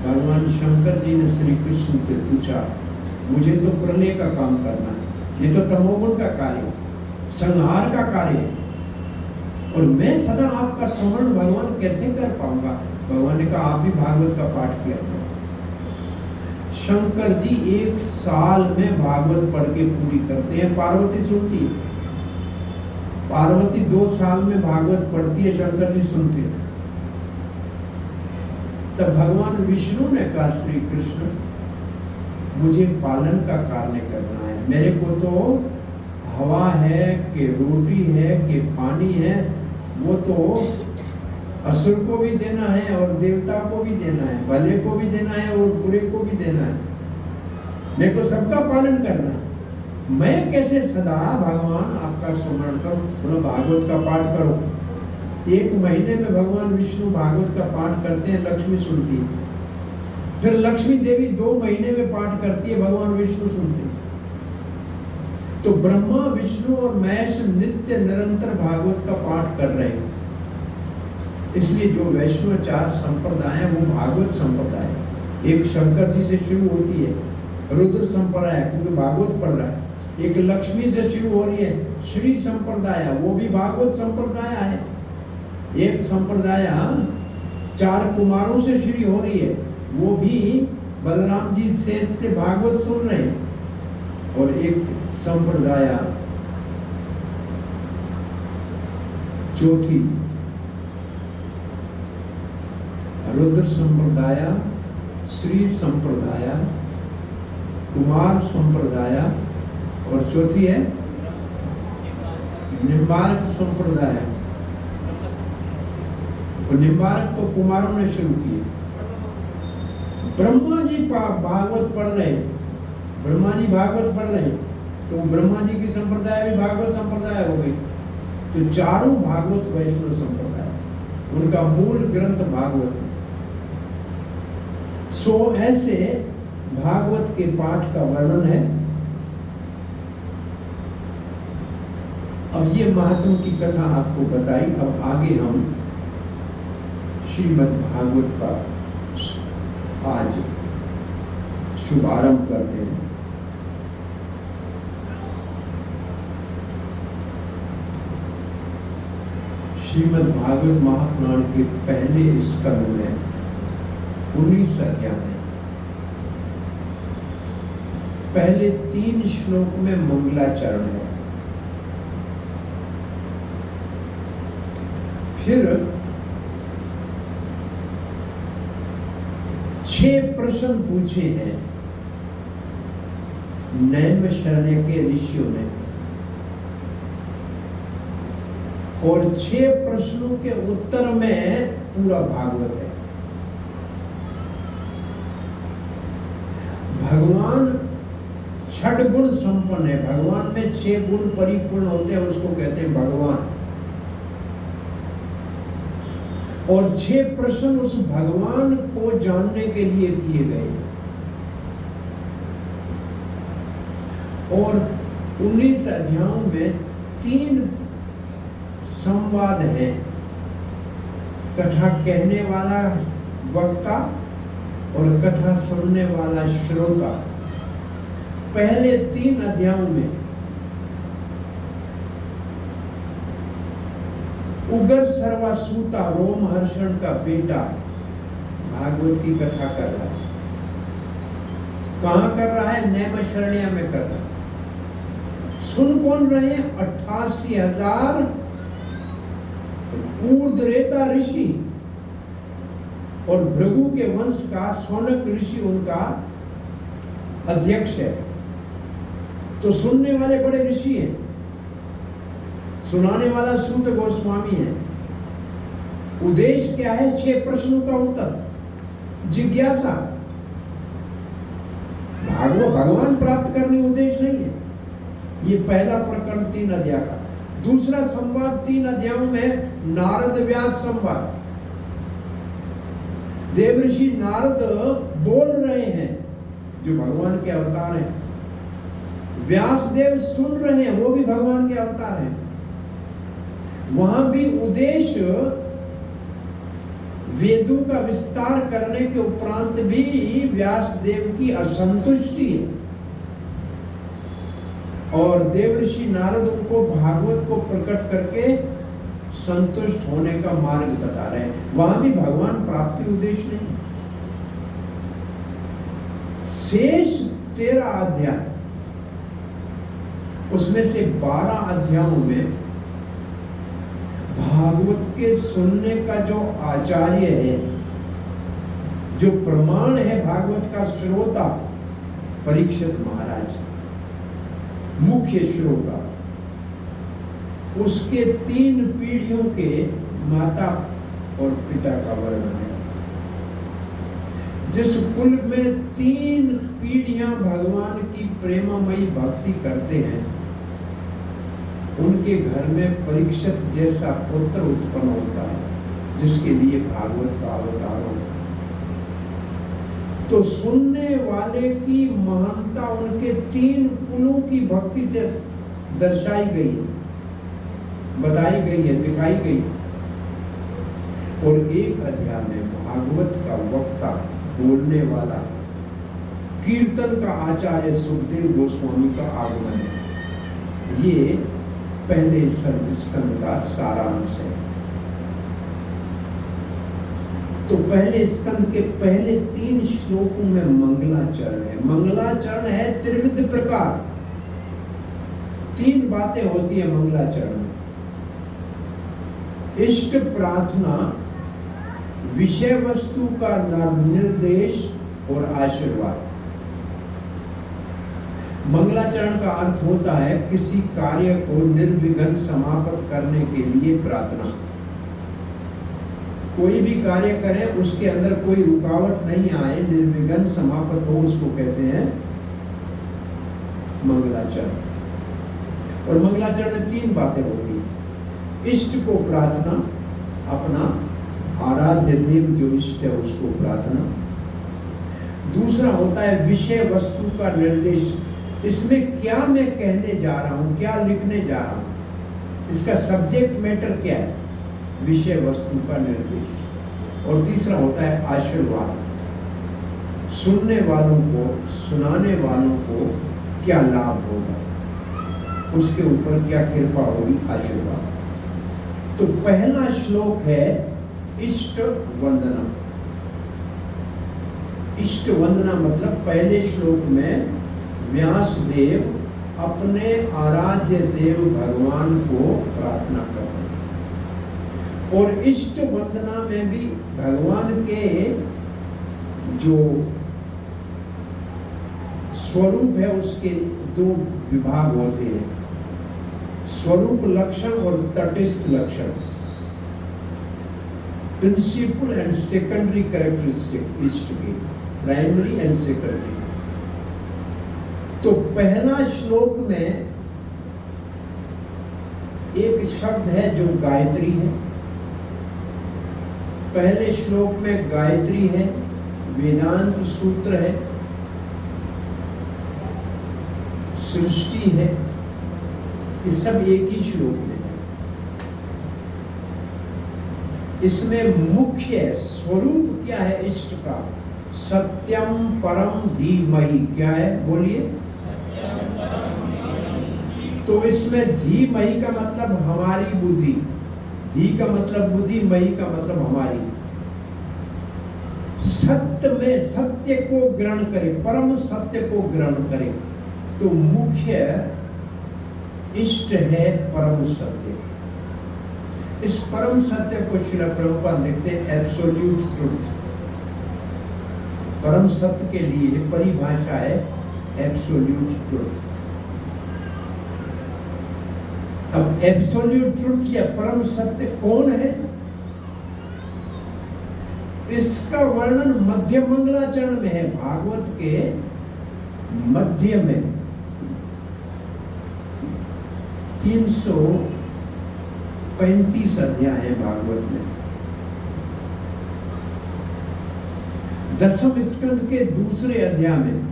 भगवान शंकर जी ने श्री कृष्ण से पूछा, मुझे तो प्रलय का काम करना है, ये तो तमोगुण का कार्य, संहार का कार्य है, और मैं सदा आपका स्मरण भगवान कैसे कर पाऊंगा? भगवान ने कहा आप भी भागवत का पाठ किया करो। शंकर जी 1 साल में भागवत पढ़ के पूरी करते हैं, पार्वती सुनती है। पार्वती 2 साल में भागवत पढ़ती है, शंकर जी सुनते हैं। तब भगवान विष्णु ने कहा श्री कृष्ण मुझे पालन का कार्य करना है, मेरे को तो हवा है कि रोटी है कि पानी है, वो तो असुर को भी देना है और देवता को भी देना है, भले को भी देना है और बुरे को भी देना है, मेरे को सबका पालन करना है। मैं कैसे सदा भगवान आपका स्मरण करूं? बोलो भागवत का पाठ करो। 1 महीने में भगवान विष्णु भागवत का पाठ करते हैं, लक्ष्मी सुनती है। फिर लक्ष्मी देवी 2 महीने में पाठ करती है, भगवान विष्णु सुनते हैं। तो ब्रह्मा विष्णु और महेश नित्य निरंतर भागवत का पाठ कर रहे हैं। इसलिए जो वैष्णवाचार संप्रदाय है वो भागवत संप्रदाय। एक शंकर जी से शुरू होती है रुद्र संप्रदाय, क्योंकि भागवत पढ़ रहा है। एक लक्ष्मी से शुरू हो रही है श्री संप्रदाय, वो भी भागवत संप्रदाय है। एक संप्रदाय 4 कुमारों से शुरू हो रही है, वो भी बलराम जी शेष से भागवत सुन रहे हैं। और एक संप्रदाय चौथी रुद्र संप्रदाय, श्री संप्रदाय, कुमार संप्रदाय, और चौथी है निम्बार्क संप्रदाय। तो निम्बारक तो कुमारों ने शुरू किए। ब्रह्मा जी भागवत पढ़ रहे, ब्रह्मा जी भागवत पढ़ रहे, तो ब्रह्मा जी की संप्रदाय भी भागवत संप्रदाय हो गई। तो चारों भागवत वैष्णव संप्रदाय, उनका मूल ग्रंथ भागवत है। सो ऐसे भागवत के पाठ का वर्णन है। अब ये महात्म की कथा आपको बताई। अब आगे हम श्रीमद् भागवत का आज शुभारंभ करते हैं। श्रीमद् भागवत महापुराण के पहले स्कंद में 19 अध्याय हैं। पहले 3 श्लोक में मंगलाचरण है, फिर 6 प्रश्न पूछे हैं नैमिषारण्य के ऋषियों ने, और 6 प्रश्नों के उत्तर में पूरा भागवत है। भगवान 6 गुण संपन्न है। भगवान में 6 गुण परिपूर्ण होते हैं, उसको कहते हैं भगवान। और 6 प्रश्न उस भगवान को जानने के लिए किए गए। और 19 अध्यायों में 3 संवाद है। कथा कहने वाला वक्ता और कथा सुनने वाला श्रोता। पहले 3 अध्यायों में उगर सर्वासूता रोमहर्षण का बेटा भागवत की कथा कर रहा है। कहां कर रहा है? नैमिषारण्य में कर रहा है। सुन कौन रहे हैं? 88,000 ऊर्ध्वरेता ऋषि, और भृगु के वंश का शौनक ऋषि उनका अध्यक्ष है। तो सुनने वाले बड़े ऋषि हैं, सुनाने वाला सूत गोस्वामी है। उद्देश्य क्या है? 6 प्रश्नों का उत्तर, जिज्ञासा। भगवान प्राप्त करने उद्देश्य नहीं है। ये पहला प्रकरण 3 अध्याय का। दूसरा संवाद 3 अध्यायों में नारद व्यास संवाद। देवऋषि नारद बोल रहे हैं, जो भगवान के अवतार हैं। व्यास देव सुन रहे हैं, वो भी भगवान के अवतार हैं। वहां भी उद्देश्य वेदों का विस्तार करने के उपरांत भी व्यास देव की असंतुष्टि है, और देवऋषि नारद उनको भागवत को प्रकट करके संतुष्ट होने का मार्ग बता रहे हैं। वहां भी भगवान प्राप्ति उद्देश्य नहीं। शेष 13 अध्याय, उसमें से 12 अध्यायों में भागवत के सुनने का जो आचार्य है, जो प्रमाण है भागवत का श्रोता, परीक्षित महाराज मुख्य श्रोता, उसके 3 पीढ़ियों के माता और पिता का वर्णन है। जिस कुल में 3 पीढ़ियां भगवान की प्रेममयी भक्ति करते हैं, उनके घर में परीक्षित जैसा पुत्र उत्पन्न होता है, जिसके लिए भागवत का अवतार होता है। तो सुनने वाले की महानता उनके 3 कुलों की भक्ति से दर्शाई गई, बताई गई है, दिखाई गई। और एक अध्याय में भागवत का वक्ता, बोलने वाला, कीर्तन का आचार्य सुखदेव गोस्वामी का आगमन है। ये पहले स्कंद का सारांश है। तो पहले स्कंद के पहले 3 श्लोकों में मंगलाचरण है। मंगलाचरण है त्रिविध प्रकार। 3 बातें होती है मंगलाचरण में। इष्ट प्रार्थना, विषय वस्तु का निर्देश और आशीर्वाद। मंगलाचरण का अर्थ होता है किसी कार्य को निर्विघ्न समाप्त करने के लिए प्रार्थना। कोई भी कार्य करें उसके अंदर कोई रुकावट नहीं आए, निर्विघ्न समाप्त हो, उसको कहते हैं मंगलाचरण। और मंगलाचरण में 3 बातें होती हैं। इष्ट को प्रार्थना, अपना आराध्य देव जो इष्ट है उसको प्रार्थना। दूसरा होता है विषय वस्तु का निर्देश, इसमें क्या मैं कहने जा रहा हूं, क्या लिखने जा रहा हूं, इसका सब्जेक्ट मैटर क्या है, विषय वस्तु का निर्देश। और तीसरा होता है आशीर्वाद, सुनने वालों को, सुनाने वालों को क्या लाभ होगा, उसके ऊपर क्या कृपा होगी, आशीर्वाद। तो पहला श्लोक है इष्ट वंदना। इष्ट वंदना मतलब पहले श्लोक में व्यास देव अपने आराध्य देव भगवान को प्रार्थना कर रहे हैं। और इष्ट वंदना में भी भगवान के जो स्वरूप है उसके 2 विभाग होते हैं, स्वरूप लक्षण और तटस्थ लक्षण, प्रिंसिपल एंड सेकेंडरी कैरेक्टरिस्टिक इष्ट की, प्राइमरी एंड सेकेंडरी। तो पहला श्लोक में एक शब्द है जो गायत्री है। पहले श्लोक में गायत्री है, वेदांत सूत्र है, सृष्टि है, ये सब एक ही श्लोक में है। इसमें मुख्य स्वरूप क्या है इष्ट का, सत्यम परम धीमहि, क्या है बोलिए। तो इसमें धीमहि का मतलब हमारी बुद्धि, धी का मतलब बुद्धि, मही का मतलब हमारी। सत्य में सत्य को ग्रहण करें, परम सत्य को ग्रहण करें। तो मुख्य इष्ट है परम सत्य। इस परम सत्य को श्रील प्रभुपाद लिखते हैं एब्सोल्यूट ट्रुथ। परम सत्य के लिए परिभाषा है एब्सोल्यूट ट्रुथ। अब एब्सोल्यूट ट्रुथ या परम सत्य कौन है, इसका वर्णन मध्य मंगलाचरण में है। भागवत के मध्य में 335 अध्याय है भागवत में। 10वें स्कंद के दूसरे अध्याय में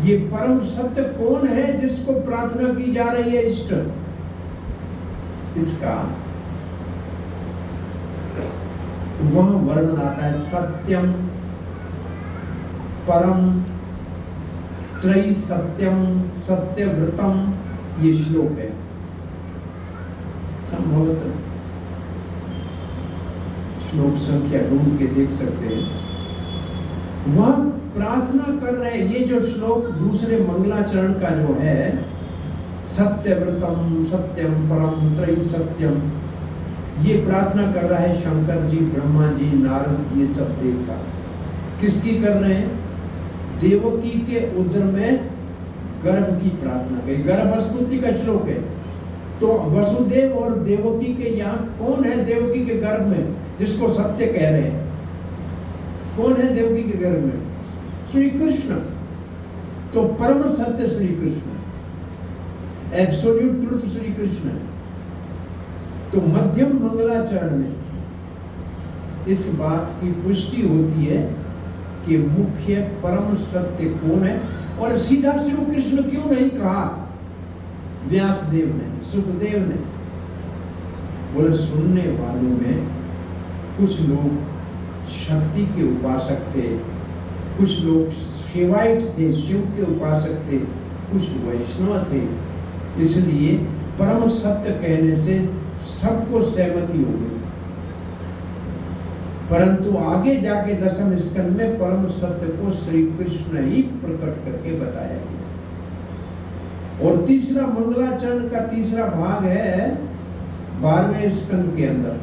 ये परम सत्य कौन है जिसको प्रार्थना की जा रही है इष्ट, इसका वहां वर्णन आता है। सत्यम परम त्रयी सत्यम सत्यव्रतम, ये श्लोक है। संभवतः श्लोक संख्या ढूंढ के देख सकते हैं। वह प्रार्थना कर रहे हैं। ये जो श्लोक दूसरे मंगलाचरण का जो है, सत्यव्रतम सत्यम परम त्रयी सत्यम, ये प्रार्थना कर रहा है शंकर जी, ब्रह्मा जी, नारद, ये सब देवता। किसकी कर रहे हैं, देवकी के उदर में गर्भ की प्रार्थना करी। गर्भ स्तुति का श्लोक है। तो वसुदेव और देवकी के यहाँ कौन है देवकी के गर्भ में जिसको सत्य कह रहे हैं, कौन है देवकी के गर्भ में, श्री कृष्ण। तो परम सत्य श्री कृष्ण, एब्सोल्यूट ट्रुथ श्री कृष्ण। तो मध्यम मंगलाचरण में इस बात की पुष्टि होती है कि मुख्य परम सत्य कौन है। और सीधा श्री कृष्ण क्यों नहीं कहा व्यासदेव ने, सुखदेव ने, बोले सुनने वालों में कुछ लोग शक्ति के उपासक थे, कुछ लोग शिवाइट थे, शिव के उपासक थे, कुछ वैष्णव थे। इसलिए परम सत्य कहने से सबको सहमति हो गई। परंतु आगे जाके 10वें स्कंद में परम सत्य को श्री कृष्ण ही प्रकट करके बताया गया। और तीसरा मंगलाचरण का तीसरा भाग है 12वें स्कंद के अंदर।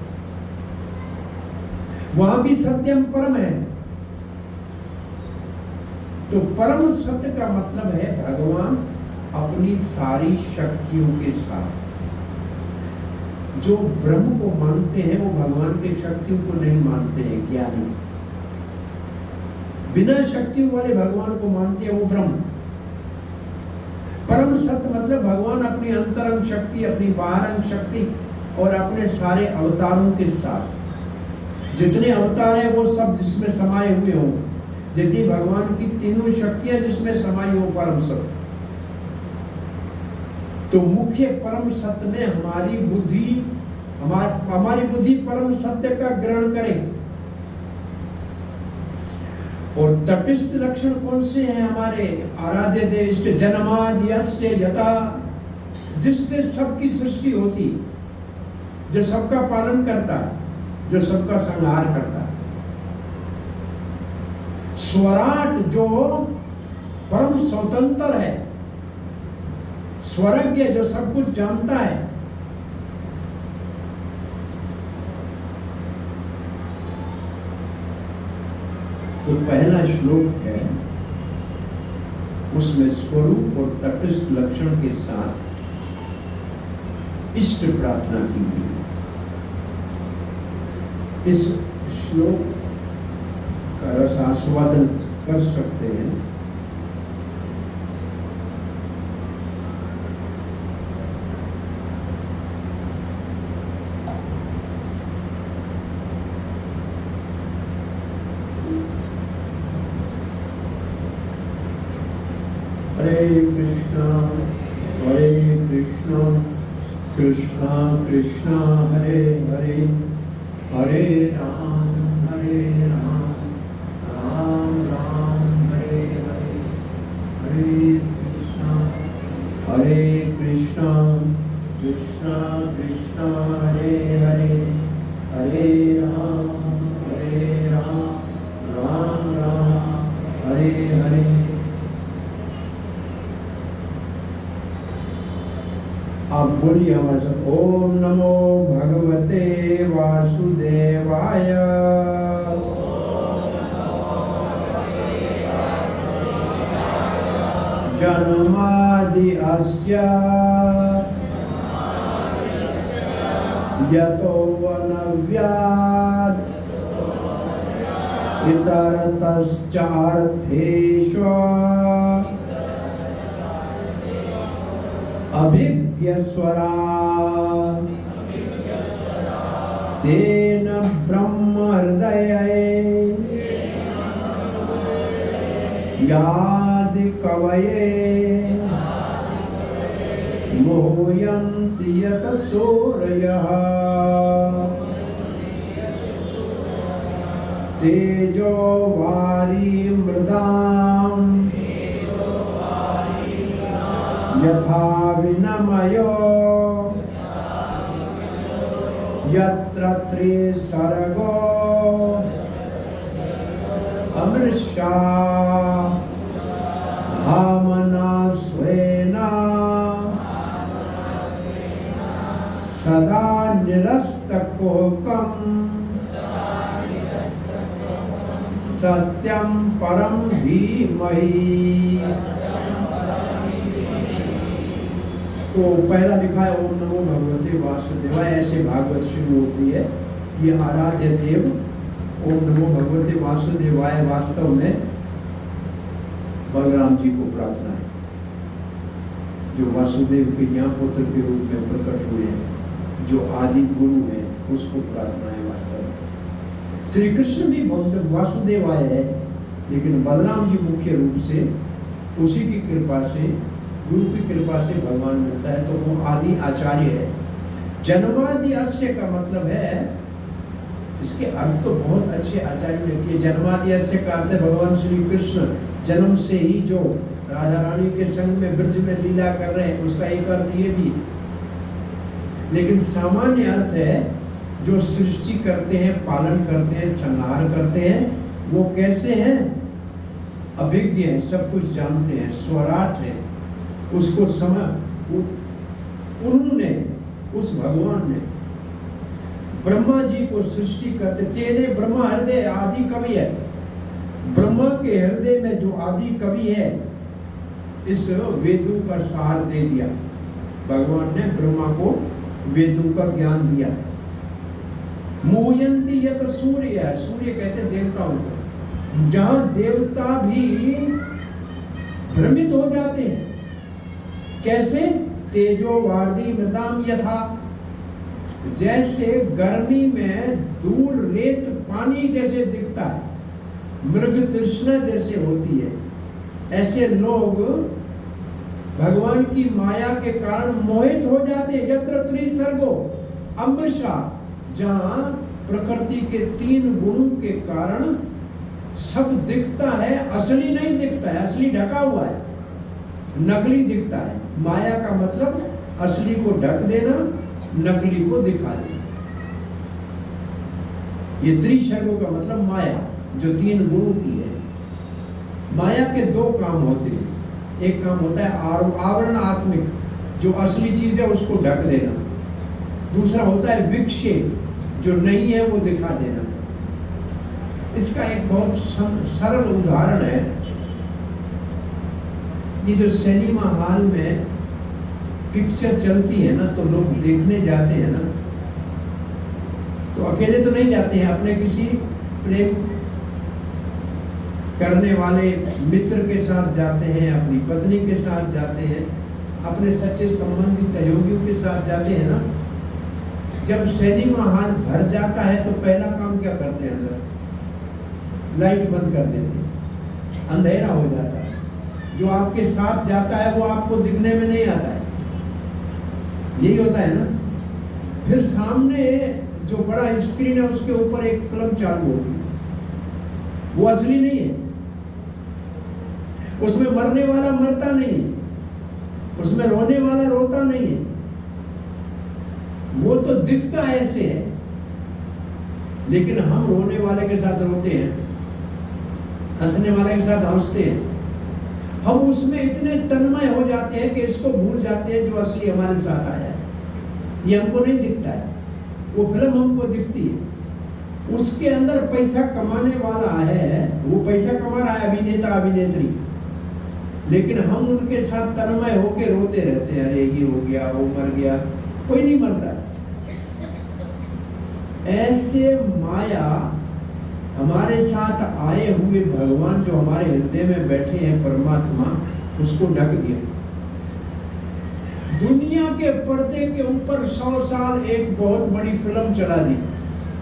वहां भी सत्यम परम है। तो परम सत्य का मतलब है भगवान अपनी सारी शक्तियों के साथ जो ब्रह्म को मानते हैं वो भगवान की शक्तियों को नहीं मानते हैं, ज्ञानी। बिना शक्तियों वाले भगवान को मानते हैं वो ब्रह्म। परम सत्य मतलब भगवान अपनी अंतरंग शक्ति, अपनी बाहरंग शक्ति और अपने सारे अवतारों के साथ, जितने अवतार हैं वो सब जिसमें समाये हुए हों, जितनी भगवान की तीनों शक्तियां जिसमें समाई हो, परम सत्य। तो मुख्य परम सत्य में हमारी बुद्धि परम सत्य का ग्रहण करे। और तटस्थ लक्षण कौन से हैं हमारे आराध्य देव? जन्माद्यस्य यथा, जिससे सबकी सृष्टि होती, जो सबका पालन करता है, जो सबका संहार करता है। स्वराट, जो परम स्वतंत्र है, स्वरज्ञ, जो सब कुछ जानता है। तो पहला श्लोक है, उसमें स्वरूप और तटस्थ लक्षण के साथ इष्ट प्रार्थना की गई। इस श्लोक का रस आस्वादन कर सकते हैं। हरे कृष्णा कृष्णा कृष्णा हरे हरे, हरे राम राम राम हरे हरे, हरे कृष्णा कृष्णा कृष्णा हरे हरे, हरे राम राम राम हरे हरे। आप बोलिए हमारे साथ, ओम नमो भगवते वासुदेवाय। जन्मादि अस्य यतो अनव्यात् इतरतश्च अर्थेषु अभिज्ञस्वरा तेन ब्रह्म हृदये यादि कवये मोहयन्ति यत सूरयः तेजो वारी मृदाम् यथा विनमयो यत्र त्रिसर्गो अमृषा धामना स्वेन सदा निरस्तकुहकम् सत्यं परम धीमहि। तो पहला लिखा है ओम नमो भगवते वासुदेवाय। ऐसे भागवत शुरू होती है। ये आराध्य देव ओम नमो भगवते वासुदेवाय वास्तव में बलराम जी को प्रार्थना है, जो वासुदेव के यहाँ पुत्र के रूप में प्रकट हुए हैं, जो आदि गुरु हैं, उसको प्रार्थना है वास्तव में। श्री कृष्ण भी वासुदेवाय है, लेकिन बलराम जी मुख्य रूप से उसी की कृपा से, गुरु की कृपा से भगवान मिलता है, तो वो आदि आचार्य है। जन्मादि अस्य का मतलब है, इसके अर्थ तो बहुत अच्छे आचार्य ने किए। जन्मादि अस्य का अर्थ है भगवान श्री कृष्ण जन्म से ही जो राधा रानी के संग में ब्रज में लीला कर रहे हैं, उसका एक अर्थ ये भी। लेकिन सामान्य अर्थ है जो सृष्टि करते हैं, पालन करते हैं, संहार करते हैं। वो कैसे हैं? अभिज्ञ हैं, सब कुछ जानते हैं, स्वराट है। उसको उन्होंने, उस भगवान ने ब्रह्मा जी को सृष्टि करते। तेने ब्रह्मा हृदय, आदि कवि है। ब्रह्मा के हृदय में जो आदि कवि है, इस वेदों का सार दे दिया। भगवान ने ब्रह्मा को वेदों का ज्ञान दिया। मोहयंती यत सूर्य है, सूर्य कहते देवताओं को, जहां देवता भी भ्रमित हो जाते हैं। कैसे? तेजोवादी मृदाम यथा, जैसे गर्मी में दूर रेत पानी जैसे दिखता है, मृग तृष्णा जैसे होती है, ऐसे लोग भगवान की माया के कारण मोहित हो जाते हैं। यत्र त्रिसर्गो अमृषा, जहां प्रकृति के 3 गुणों के कारण सब दिखता है, असली नहीं दिखता है, असली ढका हुआ है, नकली दिखता है। माया का मतलब असली को ढक देना, नकली को दिखा देना। ये त्रिसर्गों का मतलब माया, जो 3 गुणों की है। माया के 2 काम होते हैं। एक काम होता है आवरण आत्मिक, जो असली चीज है उसको ढक देना। दूसरा होता है विक्षेप, जो नहीं है वो दिखा देना। इसका एक बहुत सरल उदाहरण है, ये जो सिनेमा हॉल में पिक्चर चलती है ना, तो लोग देखने जाते हैं ना, तो अकेले तो नहीं जाते हैं, अपने किसी प्रेम करने वाले मित्र के साथ जाते हैं, अपनी पत्नी के साथ जाते हैं, अपने सच्चे संबंधी सहयोगियों के साथ जाते हैं ना। जब सिनेमा हॉल भर जाता है तो पहला काम क्या करते हैं? अंदर लाइट बंद कर देते हैं, अंधेरा हो जाता है। जो आपके साथ जाता है वो आपको दिखने में नहीं आता है, यही होता है ना। फिर सामने जो बड़ा स्क्रीन है उसके ऊपर एक फिल्म चालू होती है, वो असली नहीं है, उसमें मरने वाला मरता नहीं है, उसमें रोने वाला रोता नहीं है, वो तो दिखता ऐसे है, लेकिन हम रोने वाले के साथ रोते हैं, हंसने वाले के साथ हंसते हैं। हम उसमें इतने तन्मय हो जाते हैं कि इसको भूल जाते हैं जो असली हमारे साथ आया है। ये हमको नहीं दिखता है, वो फिल्म हमको दिखती है। उसके अंदर पैसा कमाने वाला है, वो पैसा कमा रहा है, अभिनेता अभिनेत्री, लेकिन हम उनके साथ तन्मय होके रोते रहते हैं, अरे ये हो गया, वो मर गया। कोई नहीं मरता। ऐसे माया हमारे साथ आए हुए भगवान जो हमारे हृदय में बैठे हैं, परमात्मा, उसको ढक दिया। दुनिया के पर्दे के ऊपर 100 साल एक बहुत बड़ी फिल्म चला दी।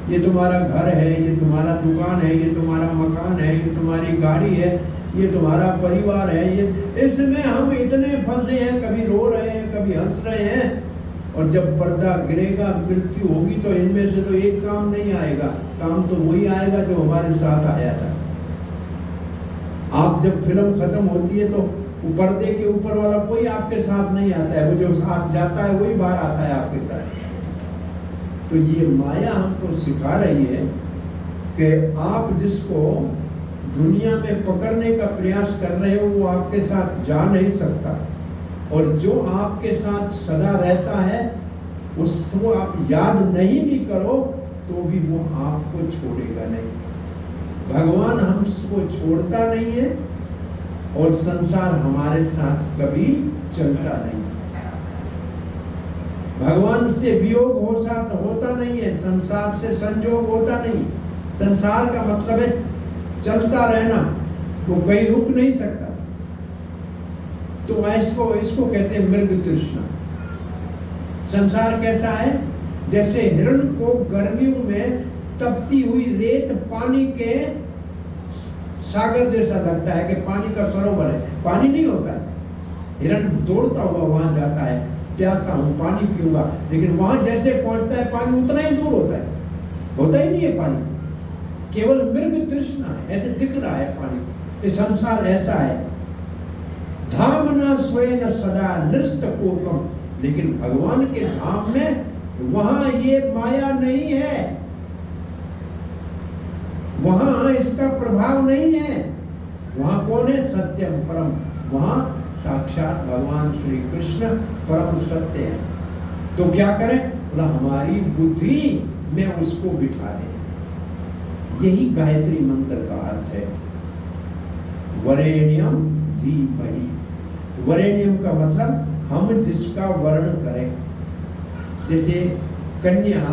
ये तुम्हारा घर है, ये तुम्हारा दुकान है, ये तुम्हारा मकान है, ये तुम्हारी गाड़ी है, ये तुम्हारा परिवार है, ये इसमें हम इतने फंसे हैं, कभी रो रहे हैं, कभी हंस रहे हैं। और जब पर्दा गिरेगा, मृत्यु होगी, तो इनमें से तो एक काम नहीं आएगा, काम तो वही आएगा जो हमारे साथ आया था। आप जब फिल्म खत्म होती है तो पर्दे के ऊपर वाला कोई आपके साथ नहीं आता है, वो जो साथ जाता है वही बाहर आता है आपके साथ। तो ये माया हमको सिखा रही है कि आप जिसको दुनिया में पकड़ने का प्रयास कर रहे हो वो आपके साथ जा नहीं सकता, और जो आपके साथ सदा रहता है उसको आप याद नहीं भी करो तो भी वो आपको छोड़ेगा नहीं। भगवान हमको छोड़ता नहीं है और संसार हमारे साथ कभी चलता नहीं। भगवान से वियोग होता नहीं है, संसार से संयोग होता नहीं। संसार का मतलब है चलता रहना, वो कहीं रुक नहीं सकता। तो इसको कहते हैं मृग तृष्णा। संसार कैसा है? जैसे हिरण को गर्मियों में तपती हुई रेत पानी के सागर जैसा लगता है कि पानी का सरोवर है, पानी नहीं होता है। हिरण दौड़ता हुआ वहां जाता है, प्यासा हूं, पानी पीऊंगा, लेकिन वहां जैसे पहुंचता है पानी उतना ही दूर होता ही नहीं है पानी, केवल मृग तृष्णा है, ऐसे दिख रहा है पानी। ये संसार ऐसा है। धामना स्वयं सदा नृष्ट कोकम, लेकिन भगवान के धाम में वहां ये माया नहीं है, वहां इसका प्रभाव नहीं है। वहां कौन है? सत्यम परम, वहां साक्षात भगवान श्री कृष्ण परम सत्य है। तो क्या करें? बोला हमारी बुद्धि में उसको बिठा दे। यही गायत्री मंत्र का अर्थ है। वरेण्यम धीमहि। वरेण्यम का मतलब हम जिसका वर्ण करें। जैसे कन्या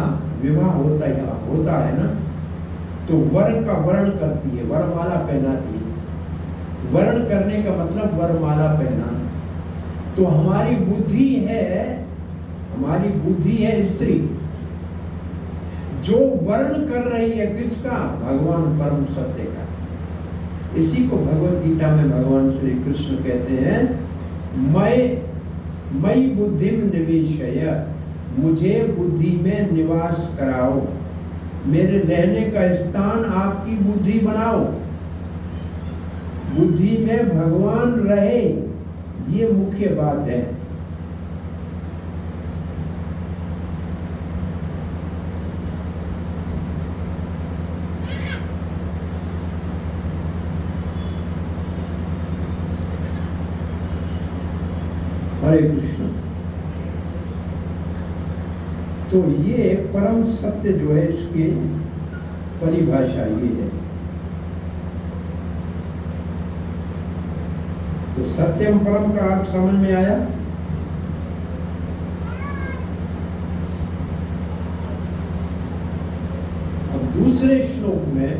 विवाह होता है ना, तो वर का वर्ण करती है, वरमाला पहनाती है। वर्ण करने का मतलब वरमाला पहनाना। तो हमारी बुद्धि है स्त्री, जो वर्ण कर रही है किसका? भगवान परम सत्य का। इसी को भगवत गीता में भगवान श्री कृष्ण कहते हैं, मई बुद्धिम निवेशय, मुझे बुद्धि में निवास कराओ, मेरे रहने का स्थान आपकी बुद्धि बनाओ, बुद्धि में भगवान रहे, ये मुख्य बात है। हरे कृष्ण। तो ये परम सत्य जो है, इसकी परिभाषा ये है। तो सत्यम परम का अर्थ समझ में आया? अब दूसरे श्लोक में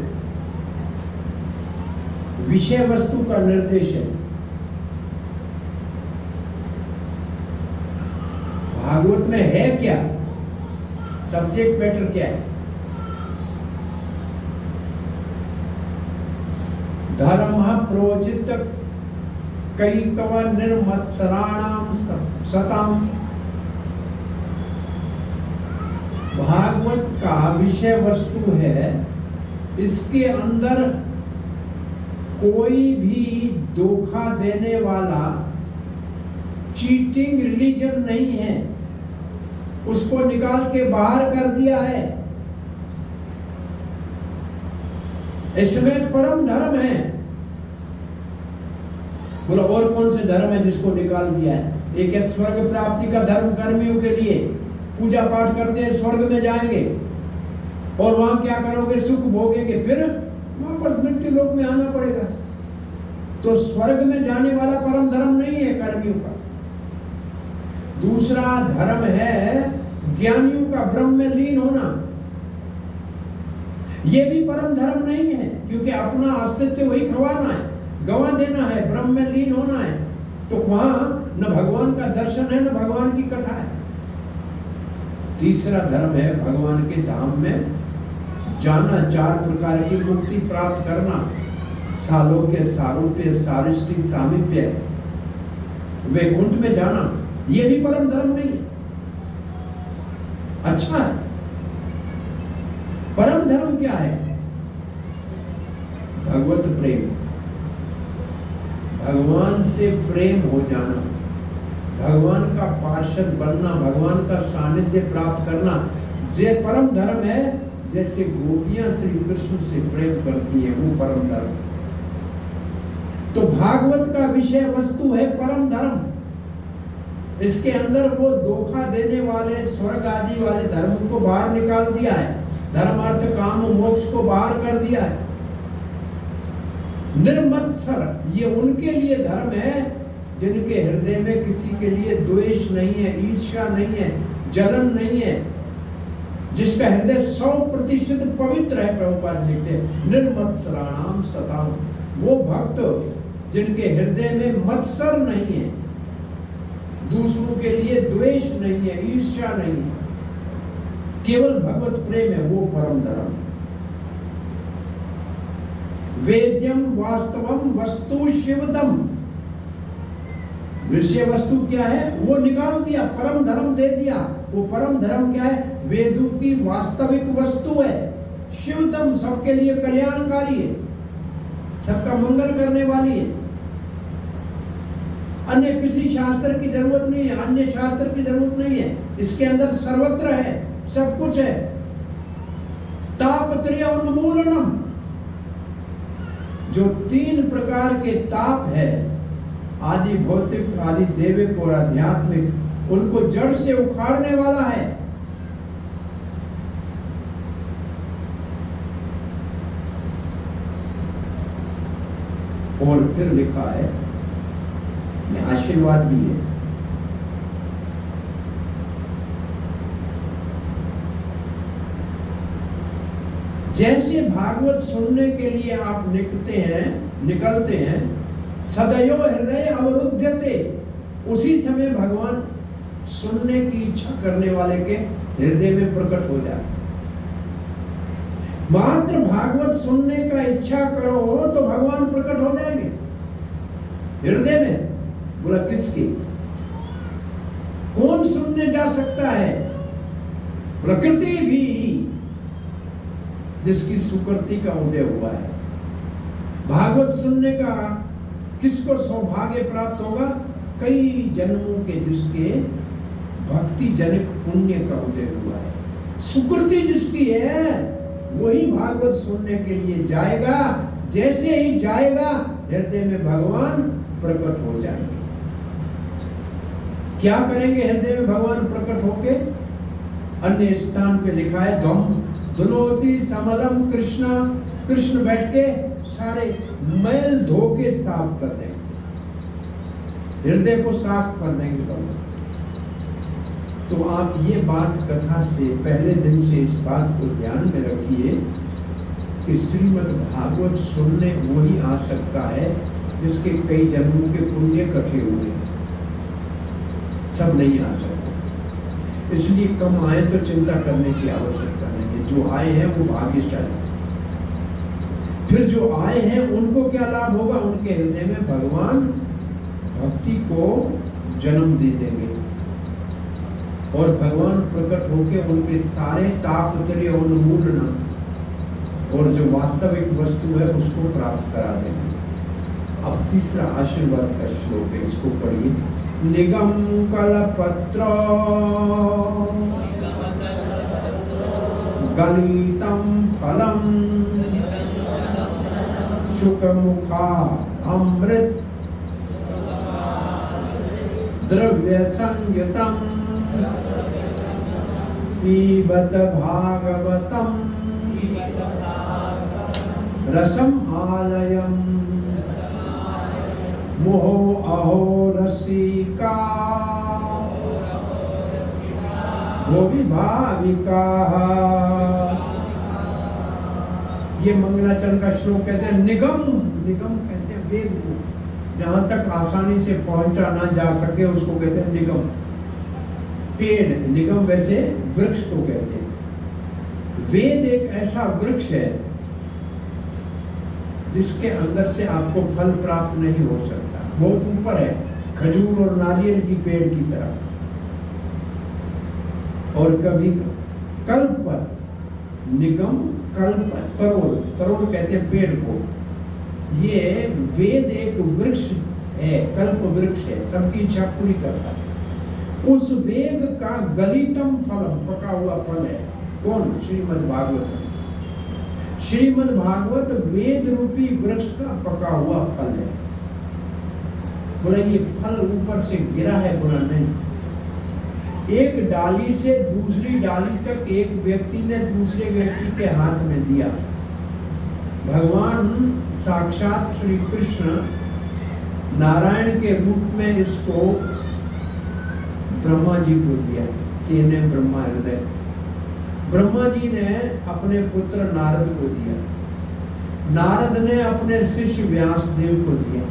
विषय वस्तु का निर्देश है। भागवत में है क्या? सब्जेक्ट मैटर क्या है? धर्म प्रोजित कई तव निर्मत्सराणाम सताम। भागवत का विषय वस्तु है, इसके अंदर कोई भी धोखा देने वाला चीटिंग रिलीजन नहीं है, उसको निकाल के बाहर कर दिया है। इसमें परम धर्म है। बोलो और कौन से धर्म है जिसको निकाल दिया है? एक है स्वर्ग प्राप्ति का धर्म, कर्मियों के लिए पूजा पाठ करते हैं, स्वर्ग में जाएंगे और वहां क्या करोगे? सुख भोगेंगे, फिर वापस मृत्यु लोक में आना पड़ेगा। तो स्वर्ग में जाने वाला परम धर्म नहीं है कर्मियों का। दूसरा धर्म है ज्ञानियों का ब्रह्म में लीन होना। यह भी परम धर्म नहीं है, क्योंकि अपना अस्तित्व वही गंवाना है, गंवा देना है, ब्रह्म में लीन होना है। तो वहां न भगवान का दर्शन है, न भगवान की कथा है। तीसरा धर्म है भगवान के धाम में जाना, 4 प्रकार की मुक्ति प्राप्त करना, सालोक्य, सारूप्य, सारिष्टि, सामीप्य, वैकुंठ में जाना। ये भी परम धर्म नहीं है। अच्छा है। परम धर्म क्या है? भगवत प्रेम, भगवान से प्रेम हो जाना, भगवान का पार्षद बनना, भगवान का सानिध्य प्राप्त करना, ये परम धर्म है। जैसे गोपियां श्री कृष्ण से प्रेम करती है, वो परम धर्म। तो भागवत का विषय वस्तु है परम धर्म। इसके अंदर वो धोखा देने वाले स्वर्ग आदि वाले धर्म को बाहर निकाल दिया है, धर्म अर्थ काम मोक्ष को बाहर कर दिया है। निर्मत्सर, ये उनके लिए धर्म है जिनके हृदय में किसी के लिए द्वेष नहीं है, ईर्ष्या नहीं है, जलन नहीं है, जिसका हृदय 100% पवित्र है। प्रभुपाद लिखते हैं निर्मत्सराणाम सताम, वो भक्त जिनके हृदय में मत्सर नहीं है, दूसरों के लिए द्वेष नहीं है, ईर्ष्या नहीं है, केवल भगवत प्रेम है, वो परम धर्म। वेद्यम वास्तवम वस्तु शिवदम, विषय वस्तु क्या है वो निकाल दिया, परम धर्म दे दिया। वो परम धर्म क्या है? वेदों की वास्तविक वस्तु है, शिवदम, सबके लिए कल्याणकारी है, सबका मंगल करने वाली है। अन्य किसी शास्त्र की जरूरत नहीं है, अन्य शास्त्र की जरूरत नहीं है, इसके अंदर सर्वत्र है, सब कुछ है। तापत्रय उन्मूलनम, जो 3 प्रकार के ताप है, आदि भौतिक, आदि दैविक और आध्यात्मिक, उनको जड़ से उखाड़ने वाला है। और फिर लिखा है, ये आशीर्वाद भी है, जैसे भागवत सुनने के लिए आप निकलते हैं, सदैव हृदय अवरुध्यते, उसी समय भगवान सुनने की इच्छा करने वाले के हृदय में प्रकट हो जाए। मात्र भागवत सुनने का इच्छा करो तो भगवान प्रकट हो जाएंगे हृदय में। बोला किसकी? कौन सुनने जा सकता है? प्रकृति भी, जिसकी सुकृति का उदय हुआ है। भागवत सुनने का किसको सौभाग्य प्राप्त होगा? कई जन्मों के जिसके भक्ति जनक पुण्य का उदय हुआ है। सुकृति जिसकी है वही भागवत सुनने के लिए जाएगा। जैसे ही जाएगा हृदय में भगवान प्रकट हो जाएंगे। क्या करेंगे हृदय में भगवान प्रकट होके? अन्य स्थान पे लिखा है गम धुनोति समलम कृष्ण, कृष्ण बैठ के सारे मैल धो के साफ कर देंगे, हृदय को साफ कर देंगे भगवान। तो आप ये बात कथा से पहले दिन से इस बात को ध्यान में रखिए कि श्रीमद् भागवत सुनने वही आ सकता है जिसके कई जन्मों के पुण्य इकट्ठे हुए हैं। सब नहीं आ सकते, इसलिए कम आए तो चिंता करने की आवश्यकता नहीं है। जो आए हैं वो भाग्यशाली। फिर जो आए हैं उनको क्या लाभ होगा? उनके हृदय में भगवान भक्ति को जन्म दे देंगे और भगवान प्रकट होकर उनके सारे तापत्रय उन्मूलन और जो वास्तविक वस्तु है उसको प्राप्त करा देंगे। अब तीसरा आशीर्वाद का श्लोक है, इसको पढ़िए। निगम कलपत्र गलितम फलम शुकमुखा अमृत द्रव्य संयुतम पीबत भागवतम रसम आलयम मोहो अहो रसिका वो भी भाविका। ये मंगलाचरण का श्लोक कहते हैं। निगम, निगम कहते हैं वेद को, जहां तक आसानी से पहुंचा ना जा सके उसको कहते हैं निगम। पेड़, निगम वैसे वृक्ष को कहते हैं। वेद एक ऐसा वृक्ष है जिसके अंदर से आपको फल प्राप्त नहीं हो सकता, बहुत ऊपर है, खजूर और नारियल की पेड़ की तरह। और कभी कल्प, निगम कल्प, तरोड़, तरोड़ कहते हैं पेड़ को। ये वेद एक वृक्ष है, कल्प वृक्ष है, सबकी इच्छा पूरी करता है। उस वेद का गलितम फल, पका हुआ फल है कौन? श्रीमद् भागवत। श्रीमद् भागवत वेद रूपी वृक्ष का पका हुआ फल है। बोला ये फल ऊपर से गिरा है? बोला नहीं, एक डाली से दूसरी डाली तक एक व्यक्ति ने दूसरे व्यक्ति के हाथ में दिया। भगवान साक्षात श्री कृष्ण नारायण के रूप में इसको ब्रह्मा जी को दिया। तेने ब्रह्मा हृदय, ब्रह्मा जी ने अपने पुत्र नारद को दिया, नारद ने अपने शिष्य व्यासदेव को दिया,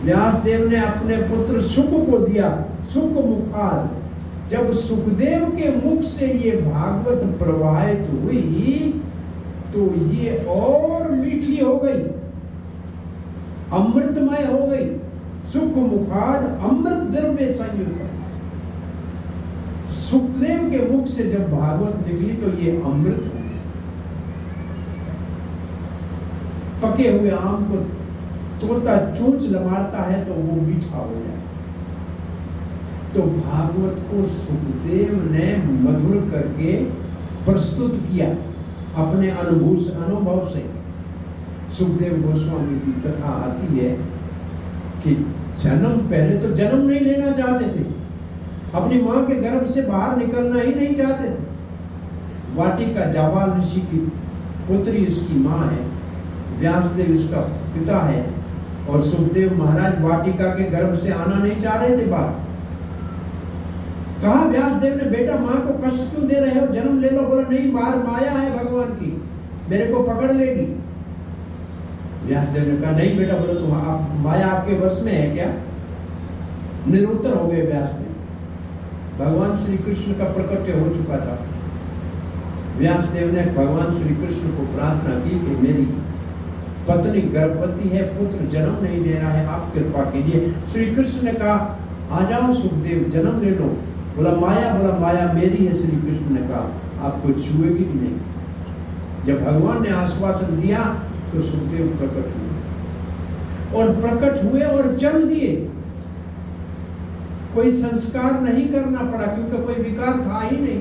व्यासदेव ने अपने पुत्र सुक को दिया, सुक मुखाद। जब सुखदेव के मुख से ये भागवत प्रवाहित हुई तो ये और मीठी हो गई, अमृतमय हो गई। सुख मुखाद अमृत द्रव्य संयुक्त। सुखदेव के मुख से जब भागवत निकली तो ये अमृत हो गई। पके हुए आम को तोता चोंच लमारता है तो वो मीठा हो जाए। तो भागवत को सुखदेव ने मधुर करके प्रस्तुत किया अपने अनुभव से। सुखदेव गोस्वामी की कथा आती है कि पहले तो जन्म नहीं लेना चाहते थे, अपनी मां के गर्भ से बाहर निकलना ही नहीं चाहते थे। वाटिका जाबाल ऋषि की पुत्री इसकी मां है, व्यासदेव इसका पिता है, और सुखदेव महाराज वाटिका के गर्भ से आना नहीं चाह रहे थे बाहर। कहा व्यासदेव ने, बेटा मां को कष्ट क्यों दे रहे हो, जन्म ले लो। बोला नहीं, बाहर माया है भगवान की, मेरे को पकड़ लेगी। व्यासदेव ने कहा नहीं बेटा, बोलो तुम आप माया आपके वश में है क्या? निरुत्तर हो गए व्यासदेव। भगवान श्री कृष्ण का प्रकट हो चुका था। व्यासदेव ने भगवान श्री कृष्ण को प्रार्थना की कि मेरी पत्नी गर्भवती है, पुत्र जन्म नहीं ले रहा है, आप कृपा कीजिए। श्री कृष्ण ने कहा आ जाओ सुखदेव, जन्म ले लो। बोला माया मेरी है। श्री कृष्ण ने कहा आपको छुएगी भी नहीं। जब भगवान ने आश्वासन दिया तो सुखदेव प्रकट हुए, और प्रकट हुए और चल दिए। कोई संस्कार नहीं करना पड़ा, क्योंकि कोई विकार था ही नहीं।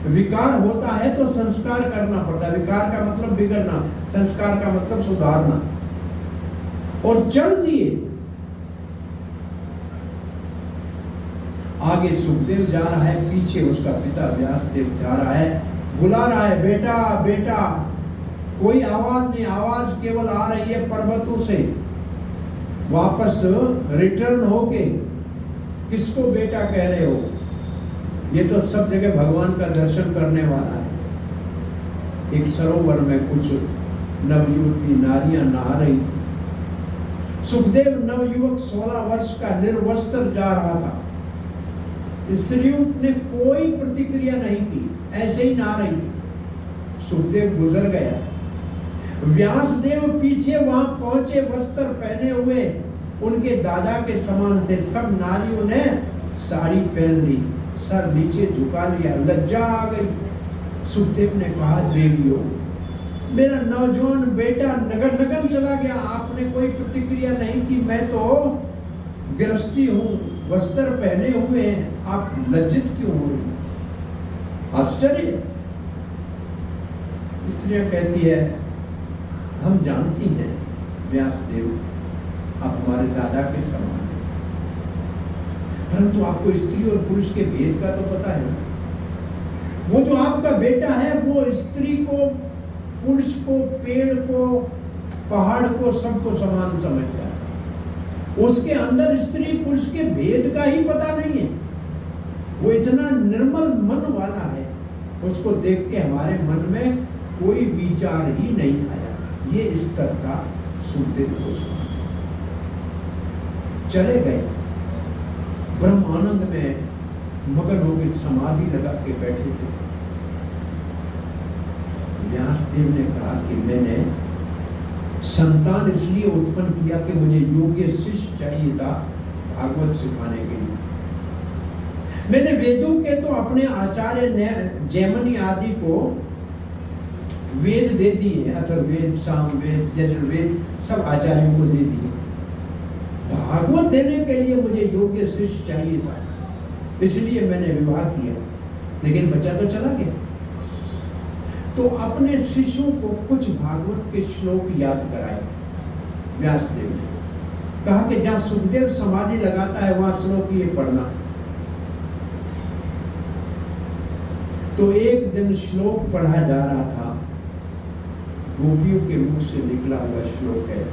विकार होता है तो संस्कार करना पड़ता है। विकार का मतलब बिगड़ना, संस्कार का मतलब सुधारना। और चल दिए। आगे सुखदेव जा रहा है, पीछे उसका पिता व्यासदेव जा रहा है, बुला रहा है बेटा बेटा। कोई आवाज नहीं, आवाज केवल आ रही है पर्वतों से। वापस रिटर्न होके किसको बेटा कह रहे हो? ये तो सब जगह भगवान का दर्शन करने वाला है। एक सरोवर में कुछ नवयुवती नारियां नहा रही थी। सुखदेव नवयुवक 16 वर्ष का निर्वस्त्र जा रहा था। स्त्रियों ने कोई प्रतिक्रिया नहीं की, ऐसे ही नहा रही थी। सुखदेव गुजर गया। व्यासदेव पीछे वहां पहुंचे, वस्त्र पहने हुए उनके दादा के समान थे। सब नारियों ने साड़ी पहन ली, सर नीचे झुका लिया, लज्जा आ गई। सुखदेव ने कहा देवियों, मेरा नौजवान बेटा नगर नगर चला गया, आपने कोई प्रतिक्रिया नहीं की। मैं तो गृहस्थी हूं, वस्त्र पहने हुए हैं, आप लज्जित क्यों हो रही? आश्चर्य। इसलिए कहती है हम जानती हैं व्यासदेव आप हमारे दादा के समान हैं, परंतु आपको स्त्री और पुरुष के भेद का तो पता है। वो जो आपका बेटा है वो स्त्री को, पुरुष को, पेड़ को, पहाड़ को, सबको समान समझता है। उसके अंदर स्त्री पुरुष के भेद का ही पता नहीं है। वो इतना निर्मल मन वाला है, उसको देख के हमारे मन में कोई विचार ही नहीं आया। ये स्तर का सुखदेव गोस्वामी। चले गए, ब्रह्मानंद में मगन होकर समाधि लगा के बैठे थे। व्यासदेव ने कहा कि मैंने संतान इसलिए उत्पन्न किया कि मुझे योग्य शिष्य चाहिए था भागवत सिखाने के लिए। मैंने वेदों के तो अपने आचार्य ने जैमिनी आदि को वेद दे दिए, अथर्ववेद, सामवेद, यजुर्वेद सब आचार्यों को दे दिए। भागवत देने के लिए मुझे योग्य शिष्य चाहिए था, इसलिए मैंने विवाह किया। लेकिन बच्चा तो चला गया। तो अपने शिष्यों को कुछ भागवत के श्लोक याद कराए व्यासदेव ने। कहा कि जहां सुखदेव समाधि लगाता है वहां श्लोक ये पढ़ना। तो एक दिन श्लोक पढ़ा जा रहा था, गोपियों के मुख से निकला हुआ श्लोक है।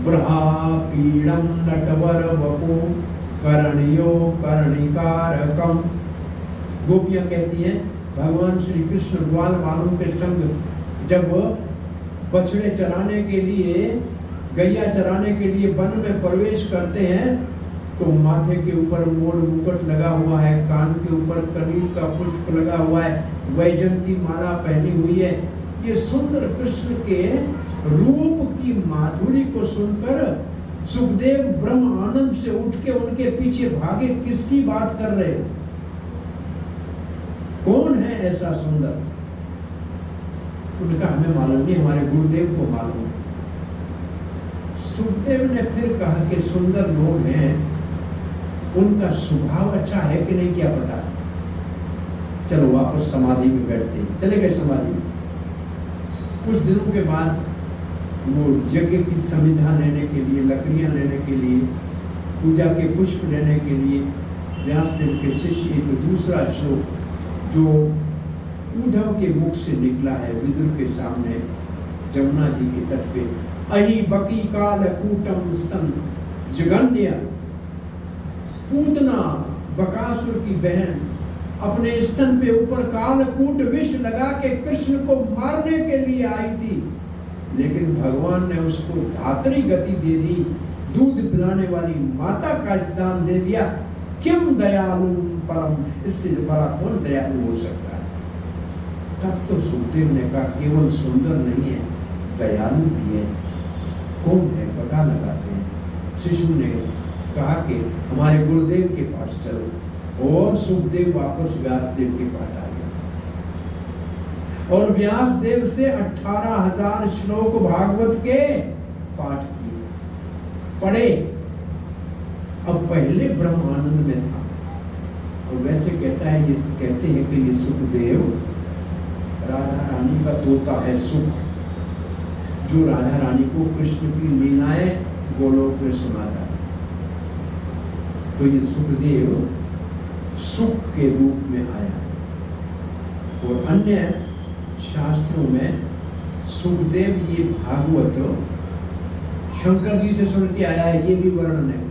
ब्रहा पीड़म नटवर वपु करणियो कर्णिकारकम। गोपियां कहती हैं भगवान श्री कृष्ण ग्वाल वालों के संग जब बछड़े चराने के लिए, गैया चराने के लिए वन में प्रवेश करते हैं तो माथे के ऊपर मोर मुकुट लगा हुआ है, कान के ऊपर कनीर का पुष्प लगा हुआ है, वैजंती माला पहनी हुई है। ये सुंदर कृष्ण के रूप की माधुरी को सुनकर सुखदेव ब्रह्म आनंद से उठ के उनके पीछे भागे। किसकी बात कर रहे हो? कौन है ऐसा सुंदर? उनका हमें मालूम नहीं, हमारे गुरुदेव को मालूम है। सुखदेव ने फिर कहा कि सुंदर लोग हैं, उनका स्वभाव अच्छा है कि नहीं क्या पता। चलो वापस समाधि में बैठते। चले गए समाधि में। कुछ दिनों के बाद वो यज्ञ की संविधा लेने के लिए, लकड़ियां लेने के लिए, पूजा के पुष्प लेने के लिए व्यासदेव के शिष्य एक दूसरा श्लोक जो उद्धव के मुख से निकला है विदुर के सामने जमुना जी के तट पे। अहि बकी काल कूटम स्तन जगन्य। पूतना बकासुर की बहन अपने स्तन पे ऊपर कालकूट विष लगा के कृष्ण को मारने के लिए आई थी, लेकिन भगवान ने उसको धात्री गति दे दी, दूध पिलाने वाली माता का स्थान दे दिया। किम दयालु परम, इससे बड़ा कौन दयालु हो सकता है? तब तो सुखदेव ने कहा केवल सुंदर नहीं है, दयालु भी है। कौन है पता लगाते हैं। शिशु ने कहा कि हमारे गुरुदेव के पास चलो, और सुखदेव वापस व्यासदेव के पास आ गए और व्यासदेव से 18,000 श्लोक भागवत के पाठ किए, पढ़े। अब पहले ब्रह्मानंद में था, और वैसे कहते हैं कि ये सुखदेव राधा रानी का तोता है, सुख, जो राधा रानी को कृष्ण की लीलाएं गोलोक में सुनाता है। तो ये सुखदेव सुख के रूप में आया, और अन्य शास्त्रों में सुखदेव ये भागवत शंकर जी से सुन के आया है, ये भी वर्णन है।